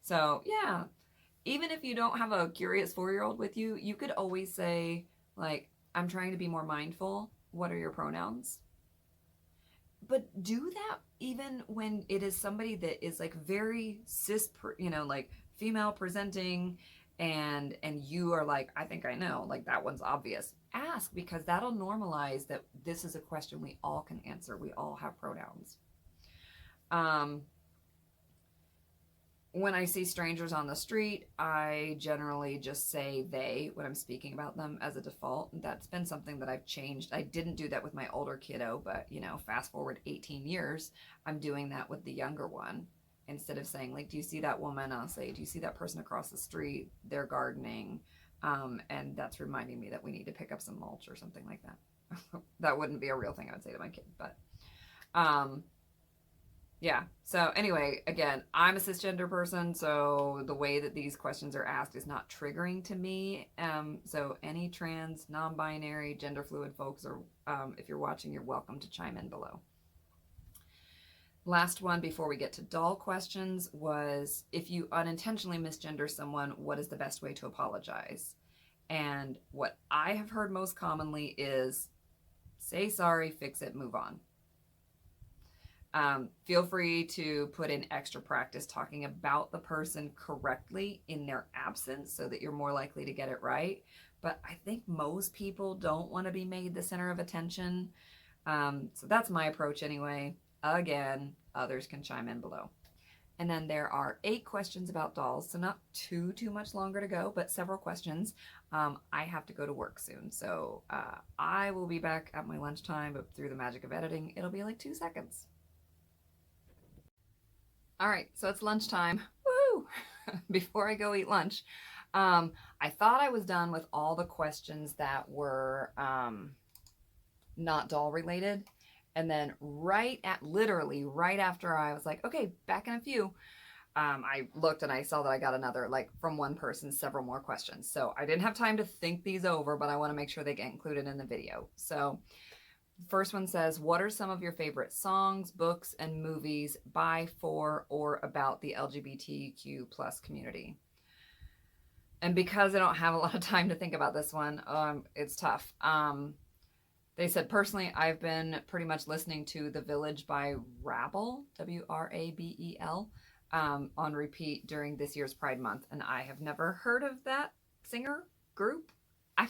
So, yeah, even if you don't have a curious 4-year-old with you, you could always say, like, I'm trying to be more mindful. What are your pronouns? But do that even when it is somebody that is like very like female presenting, and you are like, I think I know, like, that one's obvious. Ask, because that'll normalize that this is a question we all can answer. We all have pronouns. When I see strangers on the street, I generally just say they when I'm speaking about them as a default. That's been something that I've changed. I didn't do that with my older kiddo, but, fast forward 18 years, I'm doing that with the younger one. Instead of saying, like, do you see that woman? I'll say, do you see that person across the street? They're gardening. And that's reminding me that we need to pick up some mulch or something like that. That wouldn't be a real thing I would say to my kid, but... yeah. So anyway, again, I'm a cisgender person, so the way that these questions are asked is not triggering to me. So any trans, non-binary, gender fluid folks, or if you're watching, you're welcome to chime in below. Last one before we get to doll questions was, if you unintentionally misgender someone, what is the best way to apologize? And what I have heard most commonly is, say sorry, fix it, move on. Feel free to put in extra practice talking about the person correctly in their absence so that you're more likely to get it right. But I think most people don't want to be made the center of attention. So that's my approach anyway. Again, others can chime in below. And then there are 8 questions about dolls, so not too much longer to go, but several questions. I have to go to work soon, so I will be back at my lunchtime, but through the magic of editing, it'll be like 2 seconds. All right, so it's lunchtime. Woohoo! before I go eat lunch, I thought I was done with all the questions that were not doll related. And then literally right after I was like, okay, back in a few, I looked and I saw that I got another, like from one person, several more questions. So I didn't have time to think these over, but I want to make sure they get included in the video. So first one says, what are some of your favorite songs, books, and movies by, for, or about the LGBTQ plus community? And because I don't have a lot of time to think about this one, it's tough. They said, personally, I've been pretty much listening to The Village by Rabel, Wrabel, on repeat during this year's Pride Month. And I have never heard of that singer group. I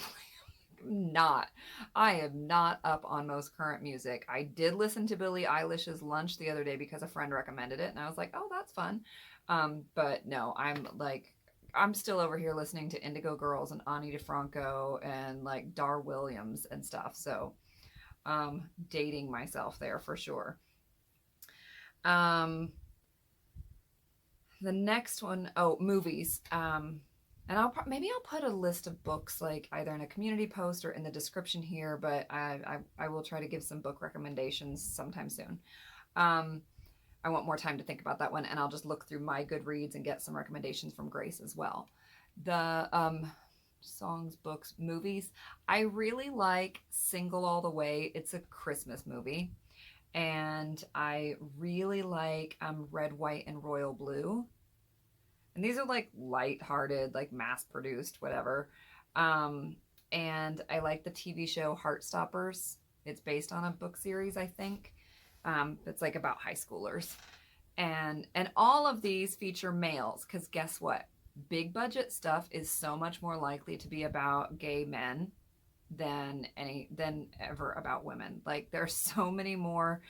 am not up on most current music. I did listen to Billie Eilish's Lunch the other day because a friend recommended it, and I was like, oh, that's fun. But no, I'm still over here listening to Indigo Girls and Ani DeFranco and like Dar Williams and stuff. So dating myself there for sure. The next one, movies. And maybe I'll put a list of books like either in a community post or in the description here, but I will try to give some book recommendations sometime soon. I want more time to think about that one, and I'll just look through my Goodreads and get some recommendations from Grace as well. The songs, books, movies. I really like Single All the Way. It's a Christmas movie. And I really like Red, White, and Royal Blue. And these are like light-hearted, like mass-produced, whatever. And I like the TV show Heartstoppers. It's based on a book series, I think. It's like about high schoolers. And all of these feature males, because guess what? Big budget stuff is so much more likely to be about gay men than ever about women. Like there's so many more,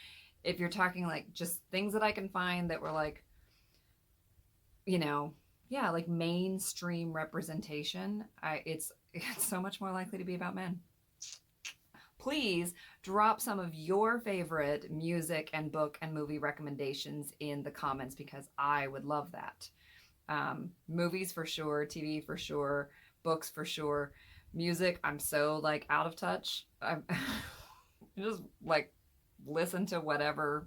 if you're talking like just things that I can find that were like, like mainstream representation, it's so much more likely to be about men. Please drop some of your favorite music and book and movie recommendations in the comments because I would love that. Movies for sure, TV for sure, books for sure. Music, I'm so like out of touch. I'm just like listen to whatever.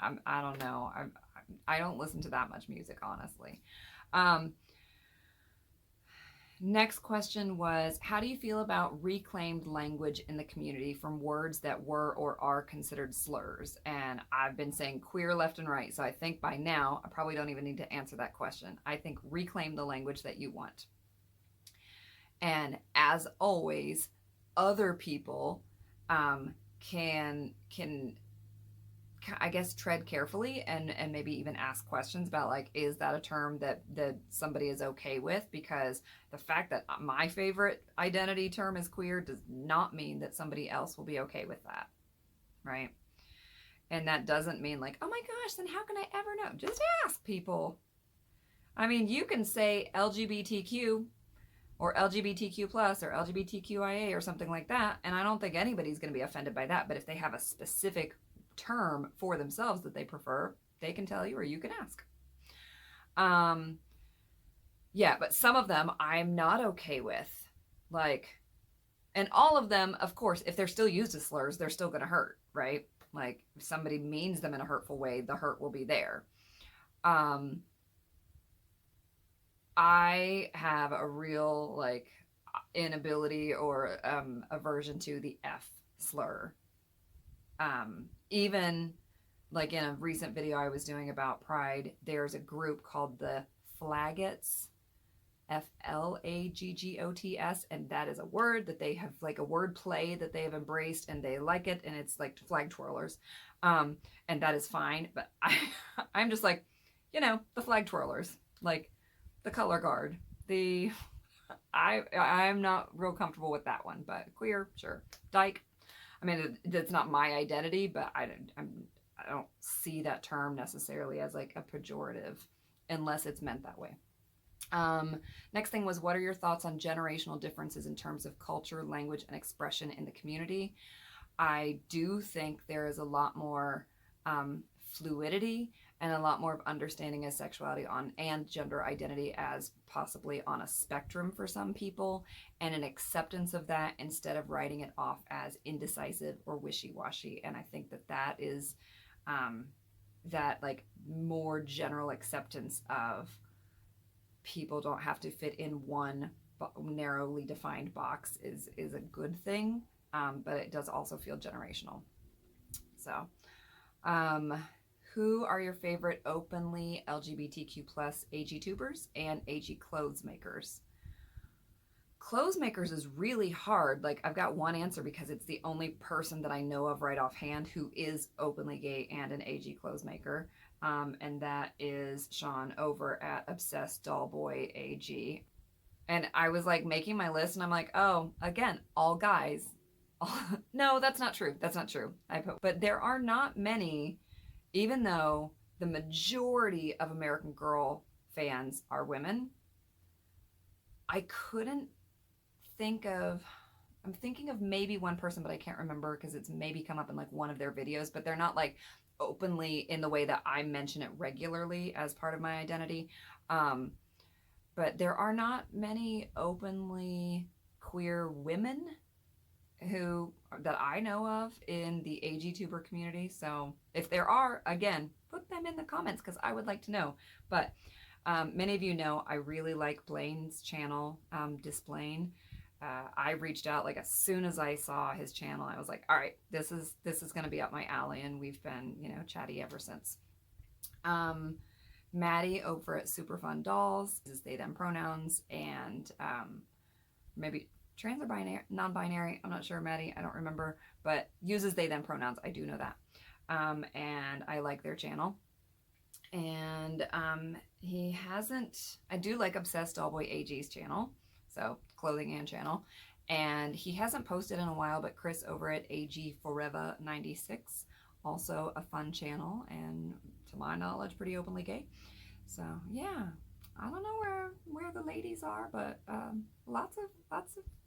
I don't know. I don't listen to that much music, honestly. Next question was, how do you feel about reclaimed language in the community from words that were or are considered slurs? And I've been saying queer left and right, so I think by now I probably don't even need to answer that question. I think reclaim the language that you want. And as always, other people can I guess tread carefully and maybe even ask questions about like, is that a term that somebody is okay with? Because the fact that my favorite identity term is queer does not mean that somebody else will be okay with that, right? And that doesn't mean like, oh my gosh, then how can I ever know? Just ask people. I mean, you can say LGBTQ or LGBTQ plus or LGBTQIA or something like that, and I don't think anybody's going to be offended by that. But if they have a specific term for themselves that they prefer, they can tell you or you can ask. Yeah, but some of them I'm not okay with. Like, and all of them, of course, if they're still used as slurs, they're still going to hurt, right? Like, if somebody means them in a hurtful way, the hurt will be there. I have a real, like, inability or aversion to the F slur. Even like in a recent video I was doing about Pride, there's a group called the Flaggots, Flaggots, and that is a word that they have, like a word play that they have embraced and they like it, and it's like flag twirlers, and that is fine. But I'm just like, the flag twirlers, like the color guard, I'm not real comfortable with that one. But queer, sure. Dyke, I mean, that's not my identity, but I don't see that term necessarily as like a pejorative unless it's meant that way. Next thing was, what are your thoughts on generational differences in terms of culture, language, and expression in the community? I do think there is a lot more fluidity and a lot more of understanding as sexuality on and gender identity as possibly on a spectrum for some people, and an acceptance of that instead of writing it off as indecisive or wishy-washy. And I think that that is that like more general acceptance of people don't have to fit in one narrowly defined box is a good thing, but it does also feel generational. So, who are your favorite openly LGBTQ plus agtubers and ag clothes makers? Clothes makers is really hard. Like, I've got one answer because it's the only person that I know of right offhand who is openly gay and an ag clothes maker. And that is Sean over at Obsessed Dollboy AG. And I was like making my list, and I'm like, oh, again, all guys. No, that's not true. That's not true. But there are not many, even though the majority of American Girl fans are women. I couldn't think of. I'm thinking of maybe one person, but I can't remember because it's maybe come up in like one of their videos, but they're not like openly in the way that I mention it regularly as part of my identity. But there are not many openly queer women who that I know of in the agtuber community. So if there are, again, put them in the comments because I would like to know. But many of you know I really like Blaine's channel, Displain. I reached out like as soon as I saw his channel. I was like, all right, this is going to be up my alley, and we've been chatty ever since. Maddie over at Super Fun Dolls uses they them pronouns, and maybe trans or binary, non-binary. I'm not sure, Maddie. I don't remember, but uses they them pronouns. I do know that, and I like their channel. And he hasn't. I do like Obsessed Dollboy AG's channel, so clothing and channel, and he hasn't posted in a while. But Chris over at AG Forever 96, also a fun channel, and to my knowledge, pretty openly gay. So yeah, I don't know where the ladies are, but lots of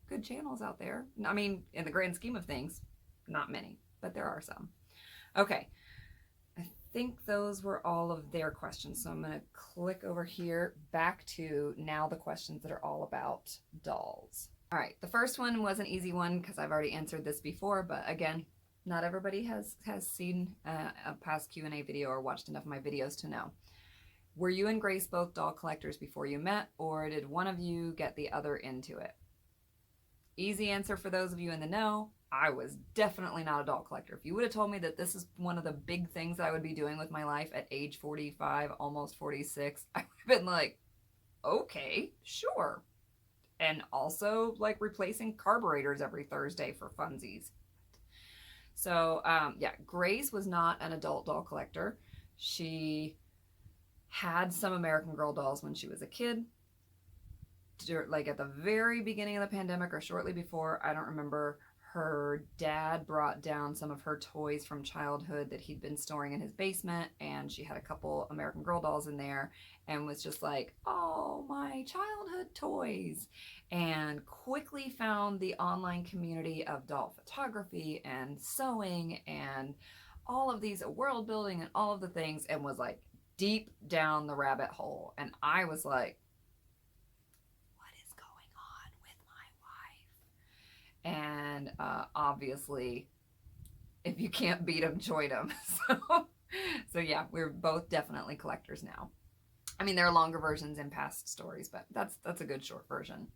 good channels out there. I mean, in the grand scheme of things, not many, but there are some. Okay, I think those were all of their questions. So I'm gonna click over here back to now the questions that are all about dolls. All right, the first one was an easy one because I've already answered this before, but again, not everybody has seen a past Q&A video or watched enough of my videos to know. Were you and Grace both doll collectors before you met, or did one of you get the other into it? Easy answer for those of you in the know, I was definitely not a doll collector. If you would have told me that this is one of the big things that I would be doing with my life at age 45, almost 46, I would have been like, okay, sure. And also like replacing carburetors every Thursday for funsies. So yeah, Grace was not an adult doll collector. She had some American Girl dolls when she was a kid, like at the very beginning of the pandemic or shortly before, I don't remember. Her dad brought down some of her toys from childhood that he'd been storing in his basement, and she had a couple American Girl dolls in there and was just like, oh, my childhood toys, and quickly found the online community of doll photography and sewing and all of these world building and all of the things, and was like deep down the rabbit hole. And I was like, what is going on with my wife? And obviously, if you can't beat them, join them. So yeah, we're both definitely collectors now. I mean, there are longer versions in past stories, but that's a good short version.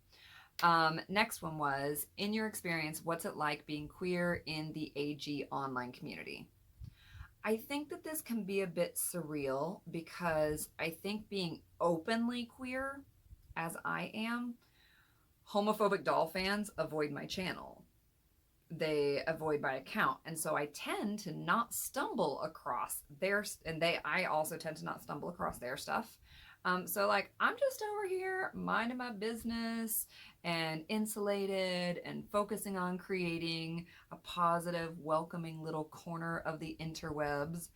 Next one was, in your experience, what's it like being queer in the AG online community? I think that this can be a bit surreal because I think being openly queer, as I am, homophobic doll fans avoid my channel. They avoid my account, and so I tend to not stumble across theirs, and I also tend to not stumble across their stuff. So like, I'm just over here minding my business and insulated and focusing on creating a positive, welcoming little corner of the interwebs.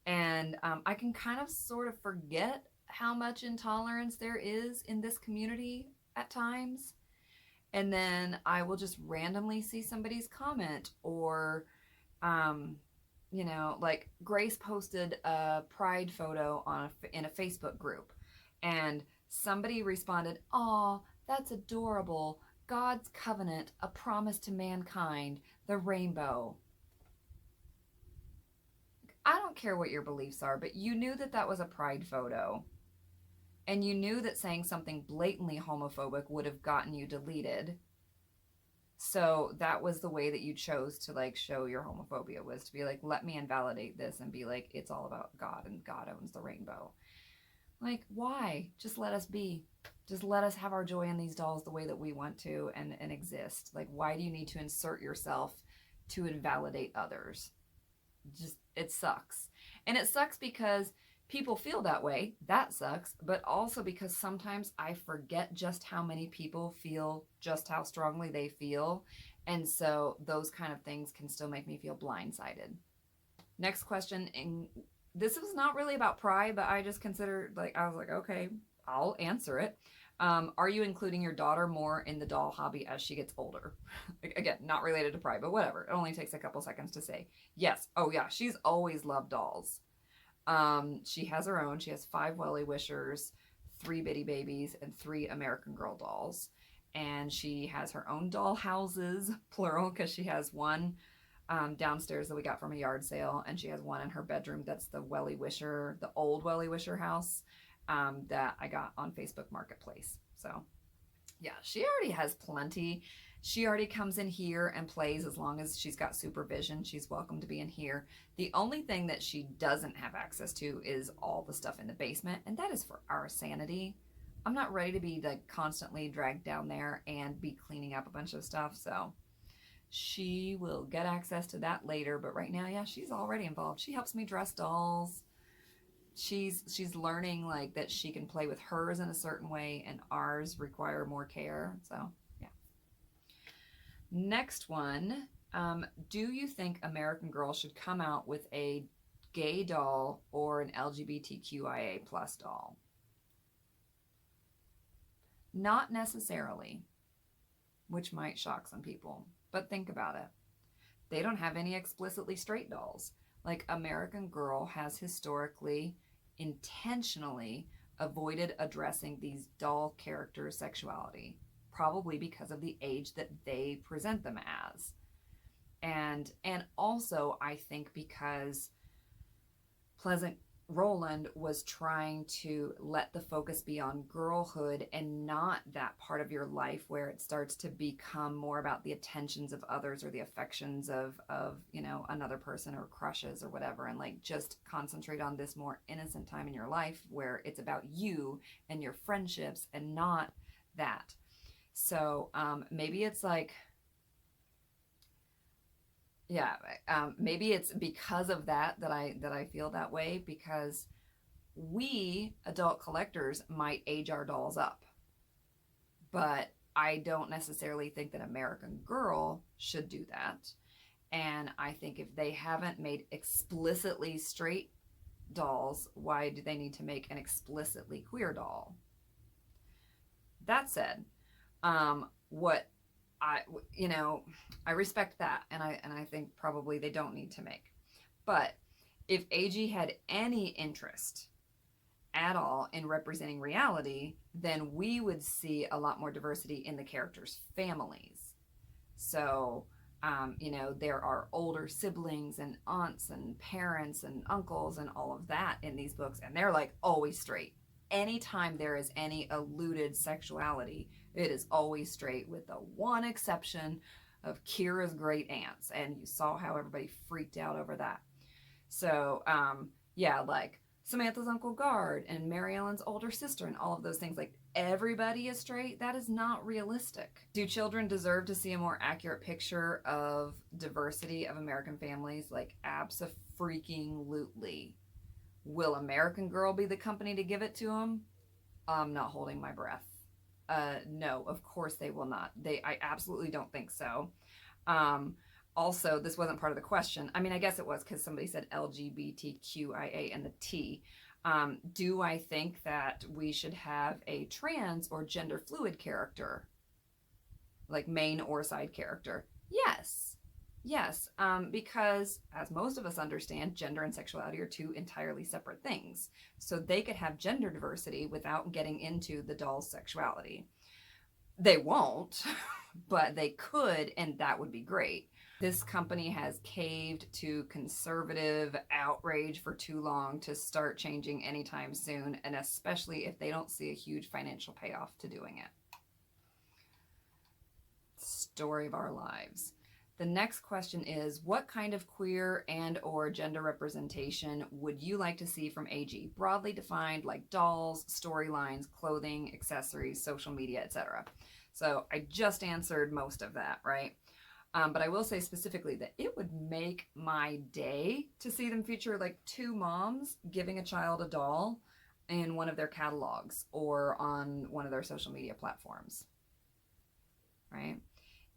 And I can kind of sort of forget how much intolerance there is in this community at times. And then I will just randomly see somebody's comment or like Grace posted a pride photo in a Facebook group, and somebody responded, "Aw, that's adorable. God's covenant, a promise to mankind, the rainbow." I don't care what your beliefs are, but you knew that that was a pride photo. And you knew that saying something blatantly homophobic would have gotten you deleted. So that was the way that you chose to like show your homophobia, was to be like, let me invalidate this and be like, it's all about God and God owns the rainbow. Like, why? Just let us be. Just let us have our joy in these dolls the way that we want to and exist. Like, why do you need to insert yourself to invalidate others? Just, it sucks. And it sucks because people feel that way. That sucks. But also because sometimes I forget just how many people feel just how strongly they feel. And so those kind of things can still make me feel blindsided. Next question. And this was not really about pride, but I just considered, like, I was like, okay, I'll answer it. Are you including your daughter more in the doll hobby as she gets older? Again, not related to pride, but whatever. It only takes a couple seconds to say. Yes. Oh, yeah. She's always loved dolls. She has her own. She has 5 Welly Wishers, 3 Bitty Babies, and 3 American Girl dolls. And she has her own doll houses, plural, because she has one downstairs that we got from a yard sale, and she has one in her bedroom that's the Welly Wisher, the old Welly Wisher house that I got on Facebook Marketplace. So yeah, she already has plenty. She already comes in here and plays as long as she's got supervision. She's welcome to be in here. The only thing that she doesn't have access to is all the stuff in the basement, and that is for our sanity. I'm not ready to be like constantly dragged down there and be cleaning up a bunch of stuff, so she will get access to that later. But right now, yeah, she's already involved. She helps me dress dolls. She's learning like that she can play with hers in a certain way and ours require more care. So yeah. Next one. Do you think American Girl should come out with a gay doll or an LGBTQIA plus doll? Not necessarily, which might shock some people, but think about it. They don't have any explicitly straight dolls. Like American Girl has historically, intentionally avoided addressing these doll characters' sexuality, probably because of the age that they present them as. And also I think because Pleasant Rowland was trying to let the focus be on girlhood and not that part of your life where it starts to become more about the attentions of others or the affections of another person or crushes or whatever, and like just concentrate on this more innocent time in your life where it's about you and your friendships and not that. So maybe it's like, yeah, maybe it's because of that I feel that way, because we adult collectors might age our dolls up, but I don't necessarily think that American Girl should do that. And I think if they haven't made explicitly straight dolls, why do they need to make an explicitly queer doll? That said, what I respect that, and I think probably they don't need to make. But if AG had any interest at all in representing reality, then we would see a lot more diversity in the characters' families. So, there are older siblings and aunts and parents and uncles and all of that in these books, and they're like always straight. Anytime there is any alluded sexuality, it is always straight, with the one exception of Kira's great aunts, and you saw how everybody freaked out over that. So, yeah, like Samantha's Uncle Guard and Mary Ellen's older sister and all of those things, like everybody is straight. That is not realistic. Do children deserve to see a more accurate picture of diversity of American families? Like, abso-freaking-lutely. Will American Girl be the company to give it to them? I'm not holding my breath. No, of course they will not. I absolutely don't think so. Also, this wasn't part of the question. I mean, I guess it was because somebody said LGBTQIA and the T. Do I think that we should have a trans or gender fluid character? Like main or side character? Yes. Yes, because as most of us understand, gender and sexuality are two entirely separate things. So they could have gender diversity without getting into the doll's sexuality. They won't, but they could, and that would be great. This company has caved to conservative outrage for too long to start changing anytime soon, and especially if they don't see a huge financial payoff to doing it. Story of our lives. The next question is, what kind of queer and or gender representation would you like to see from AG? Broadly defined, like dolls, storylines, clothing, accessories, social media, etc. So I just answered most of that, right? But I will say specifically that it would make my day to see them feature like two moms giving a child a doll in one of their catalogs or on one of their social media platforms, right?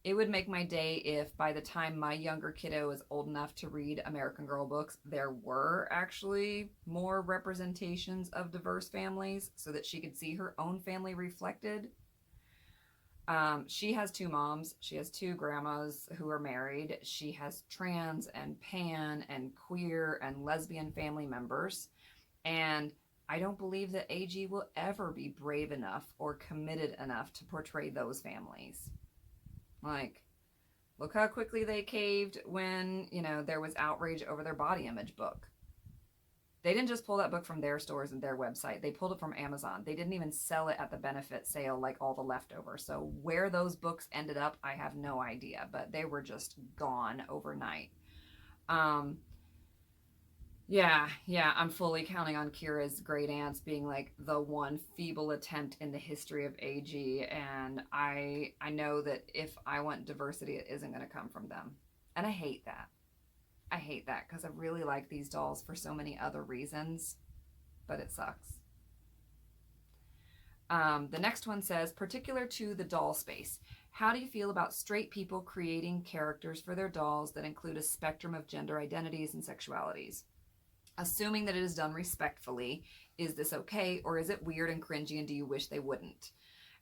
It would make my day if by the time my younger kiddo is old enough to read American Girl books, there were actually more representations of diverse families so that she could see her own family reflected. She has two moms. She has two grandmas who are married. She has trans and pan and queer and lesbian family members. And I don't believe that AG will ever be brave enough or committed enough to portray those families. Like, look how quickly they caved when, there was outrage over their body image book. They didn't just pull that book from their stores and their website. They pulled it from Amazon. They didn't even sell it at the benefit sale like all the leftovers. So where those books ended up, I have no idea, but they were just gone overnight. Yeah, I'm fully counting on Kira's great aunts being like the one feeble attempt in the history of AG, and I know that if I want diversity, it isn't going to come from them, and I hate that. I hate that because I really like these dolls for so many other reasons, but it sucks. The next one says, particular to the doll space, how do you feel about straight people creating characters for their dolls that include a spectrum of gender identities and sexualities? Assuming that it is done respectfully, is this okay, or is it weird and cringy, and do you wish they wouldn't?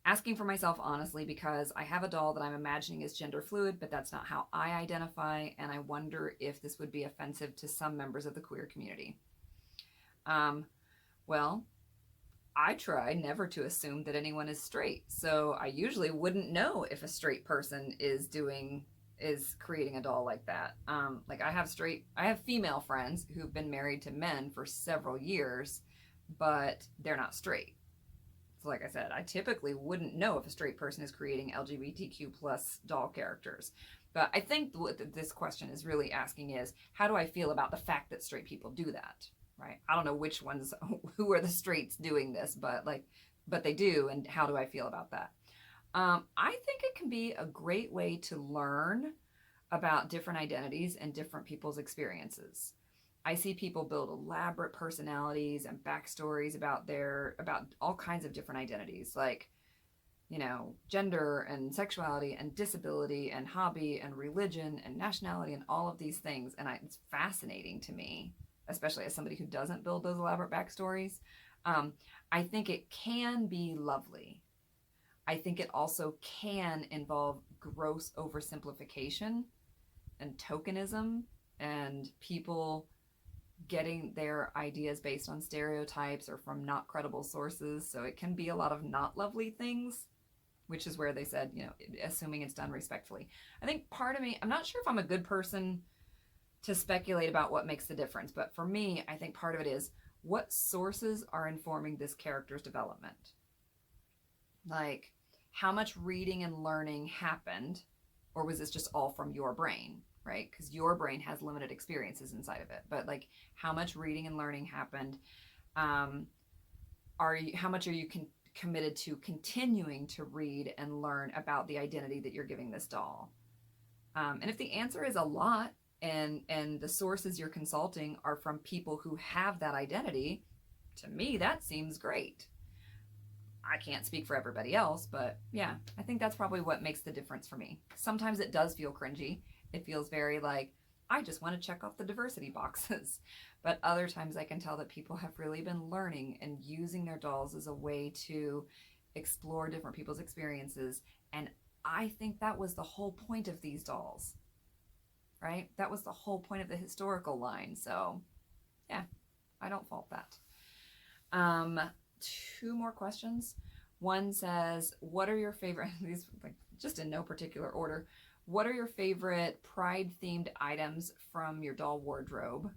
Asking for myself honestly, because I have a doll that I'm imagining is gender fluid, but that's not how I identify, and I wonder if this would be offensive to some members of the queer community. Well, I try never to assume that anyone is straight, so I usually wouldn't know if a straight person is creating a doll like that. Like I have female friends who've been married to men for several years, but they're not straight. So like I said, I typically wouldn't know if a straight person is creating LGBTQ plus doll characters. But I think what this question is really asking is, how do I feel about the fact that straight people do that? Right? I don't know who are the straights doing this, but they do, and how do I feel about that? I think it can be a great way to learn about different identities and different people's experiences. I see people build elaborate personalities and backstories about all kinds of different identities, like, gender and sexuality and disability and hobby and religion and nationality and all of these things. And it's fascinating to me, especially as somebody who doesn't build those elaborate backstories. I think it can be lovely. I think it also can involve gross oversimplification and tokenism and people getting their ideas based on stereotypes or from not credible sources. So it can be a lot of not lovely things, which is where they said, assuming it's done respectfully. I think part of me, I'm not sure if I'm a good person to speculate about what makes the difference, but for me, I think part of it is what sources are informing this character's development. Like, how much reading and learning happened, or was this just all from your brain, right? Because your brain has limited experiences inside of it. But like, how much reading and learning happened? How much are you committed to continuing to read and learn about the identity that you're giving this doll? And if the answer is a lot, and the sources you're consulting are from people who have that identity, to me that seems great. I can't speak for everybody else, but yeah, I think that's probably what makes the difference for me. Sometimes it does feel cringy. It feels very like, I just want to check off the diversity boxes. But other times I can tell that people have really been learning and using their dolls as a way to explore different people's experiences. And I think that was the whole point of these dolls, right? That was the whole point of the historical line. So yeah, I don't fault that. Two more questions. One says, what are your favorite, these like just in no particular order, what are your favorite pride themed items from your doll wardrobe?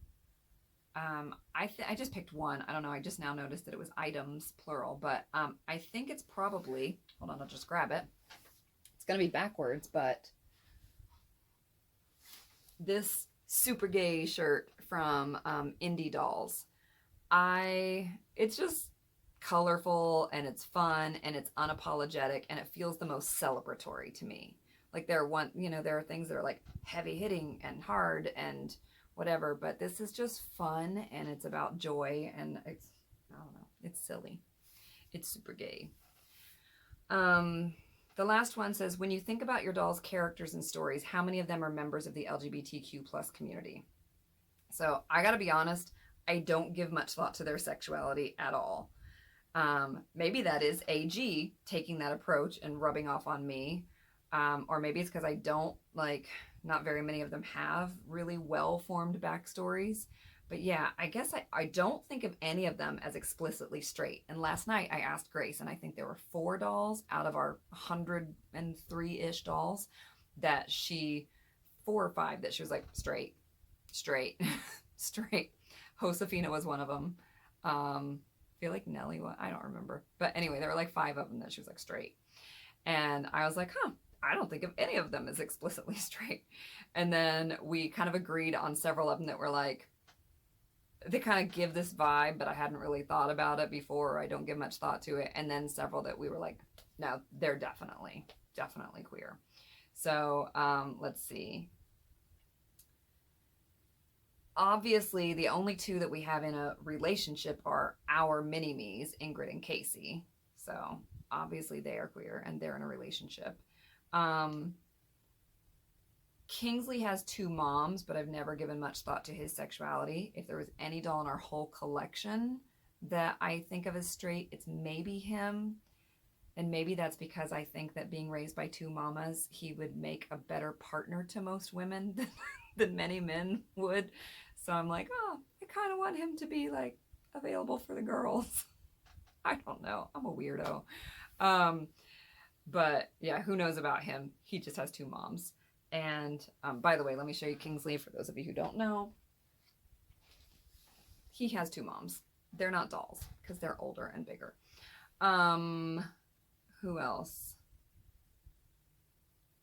I just picked one. I don't know. I just now noticed that it was items, plural, but I think it's probably, hold on, I'll just grab it. It's going to be backwards, but this super gay shirt from Indie Dolls. It's just colorful and it's fun and it's unapologetic and it feels the most celebratory to me. Like there are things that are like heavy hitting and hard and whatever, but this is just fun and it's about joy and it's, I don't know, it's silly. It's super gay. The last one says, when you think about your doll's characters and stories, how many of them are members of the LGBTQ plus community? So I gotta be honest, I don't give much thought to their sexuality at all. Maybe that is AG taking that approach and rubbing off on me. Or maybe it's because I don't not very many of them have really well-formed backstories. But yeah, I guess I don't think of any of them as explicitly straight. And last night I asked Grace, and I think there were 4 dolls out of our 103-ish dolls 4 or 5 that she was like, straight, straight. Josefina was one of them. I feel like Nellie was, I don't remember. But anyway, there were like 5 of them that she was like, straight. And I was like, I don't think of any of them as explicitly straight. And then we kind of agreed on several of them that were like, they kind of give this vibe, but I hadn't really thought about it before, or I don't give much thought to it. And then several that we were like, no, they're definitely queer. So let's see. Obviously, the only 2 that we have in a relationship are our mini-me's, Ingrid and Casey. So obviously they are queer and they're in a relationship. Kingsley has 2 moms, but I've never given much thought to his sexuality. If there was any doll in our whole collection that I think of as straight, it's maybe him. And maybe that's because I think that being raised by 2 mamas, he would make a better partner to most women than many men would. So I'm like, I kind of want him to be like available for the girls. I don't know. I'm a weirdo. But yeah, who knows about him? He just has 2 moms. And by the way, let me show you Kingsley for those of you who don't know. He has 2 moms. They're not dolls because they're older and bigger. Who else?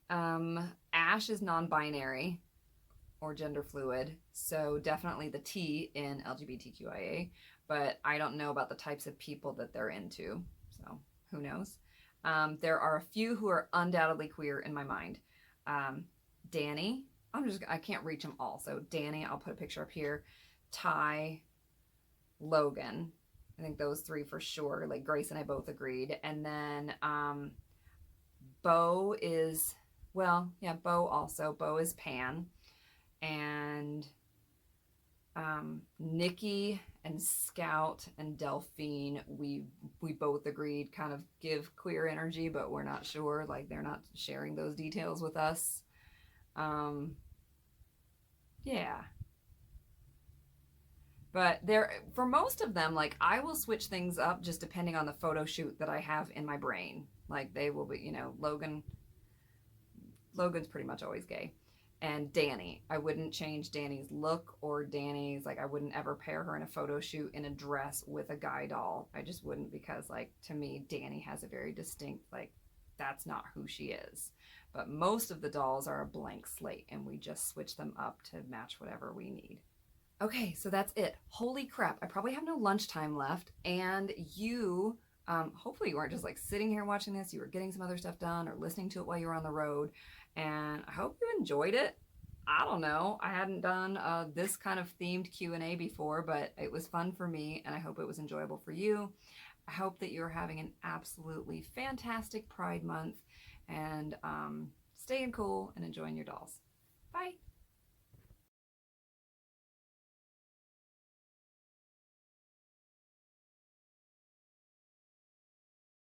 Ash is non-binary or gender fluid, so definitely the T in LGBTQIA, but I don't know about the types of people that they're into, so who knows? There are a few who are undoubtedly queer in my mind. Danny, I can't reach them all, so Danny, I'll put a picture up here. Ty, Logan, I think those 3 for sure, like Grace and I both agreed. And then Bo is, Bo also. Bo is pan. And Nikki and Scout and Delphine, we both agreed kind of give queer energy, but we're not sure. Like they're not sharing those details with us. Yeah. But for most of them, like I will switch things up just depending on the photo shoot that I have in my brain. Like they will be, Logan's pretty much always gay. And Danny, I wouldn't change Danny's look or I wouldn't ever pair her in a photo shoot in a dress with a guy doll. I just wouldn't, because to me, Danny has a very distinct, that's not who she is. But most of the dolls are a blank slate and we just switch them up to match whatever we need. Okay, so that's it. Holy crap, I probably have no lunchtime left, and you, hopefully you weren't just sitting here watching this, you were getting some other stuff done or listening to it while you were on the road, and I hope you enjoyed it. I don't know, I hadn't done this kind of themed Q&A before, but it was fun for me, and I hope it was enjoyable for you. I hope that you're having an absolutely fantastic Pride Month, and staying cool and enjoying your dolls. Bye.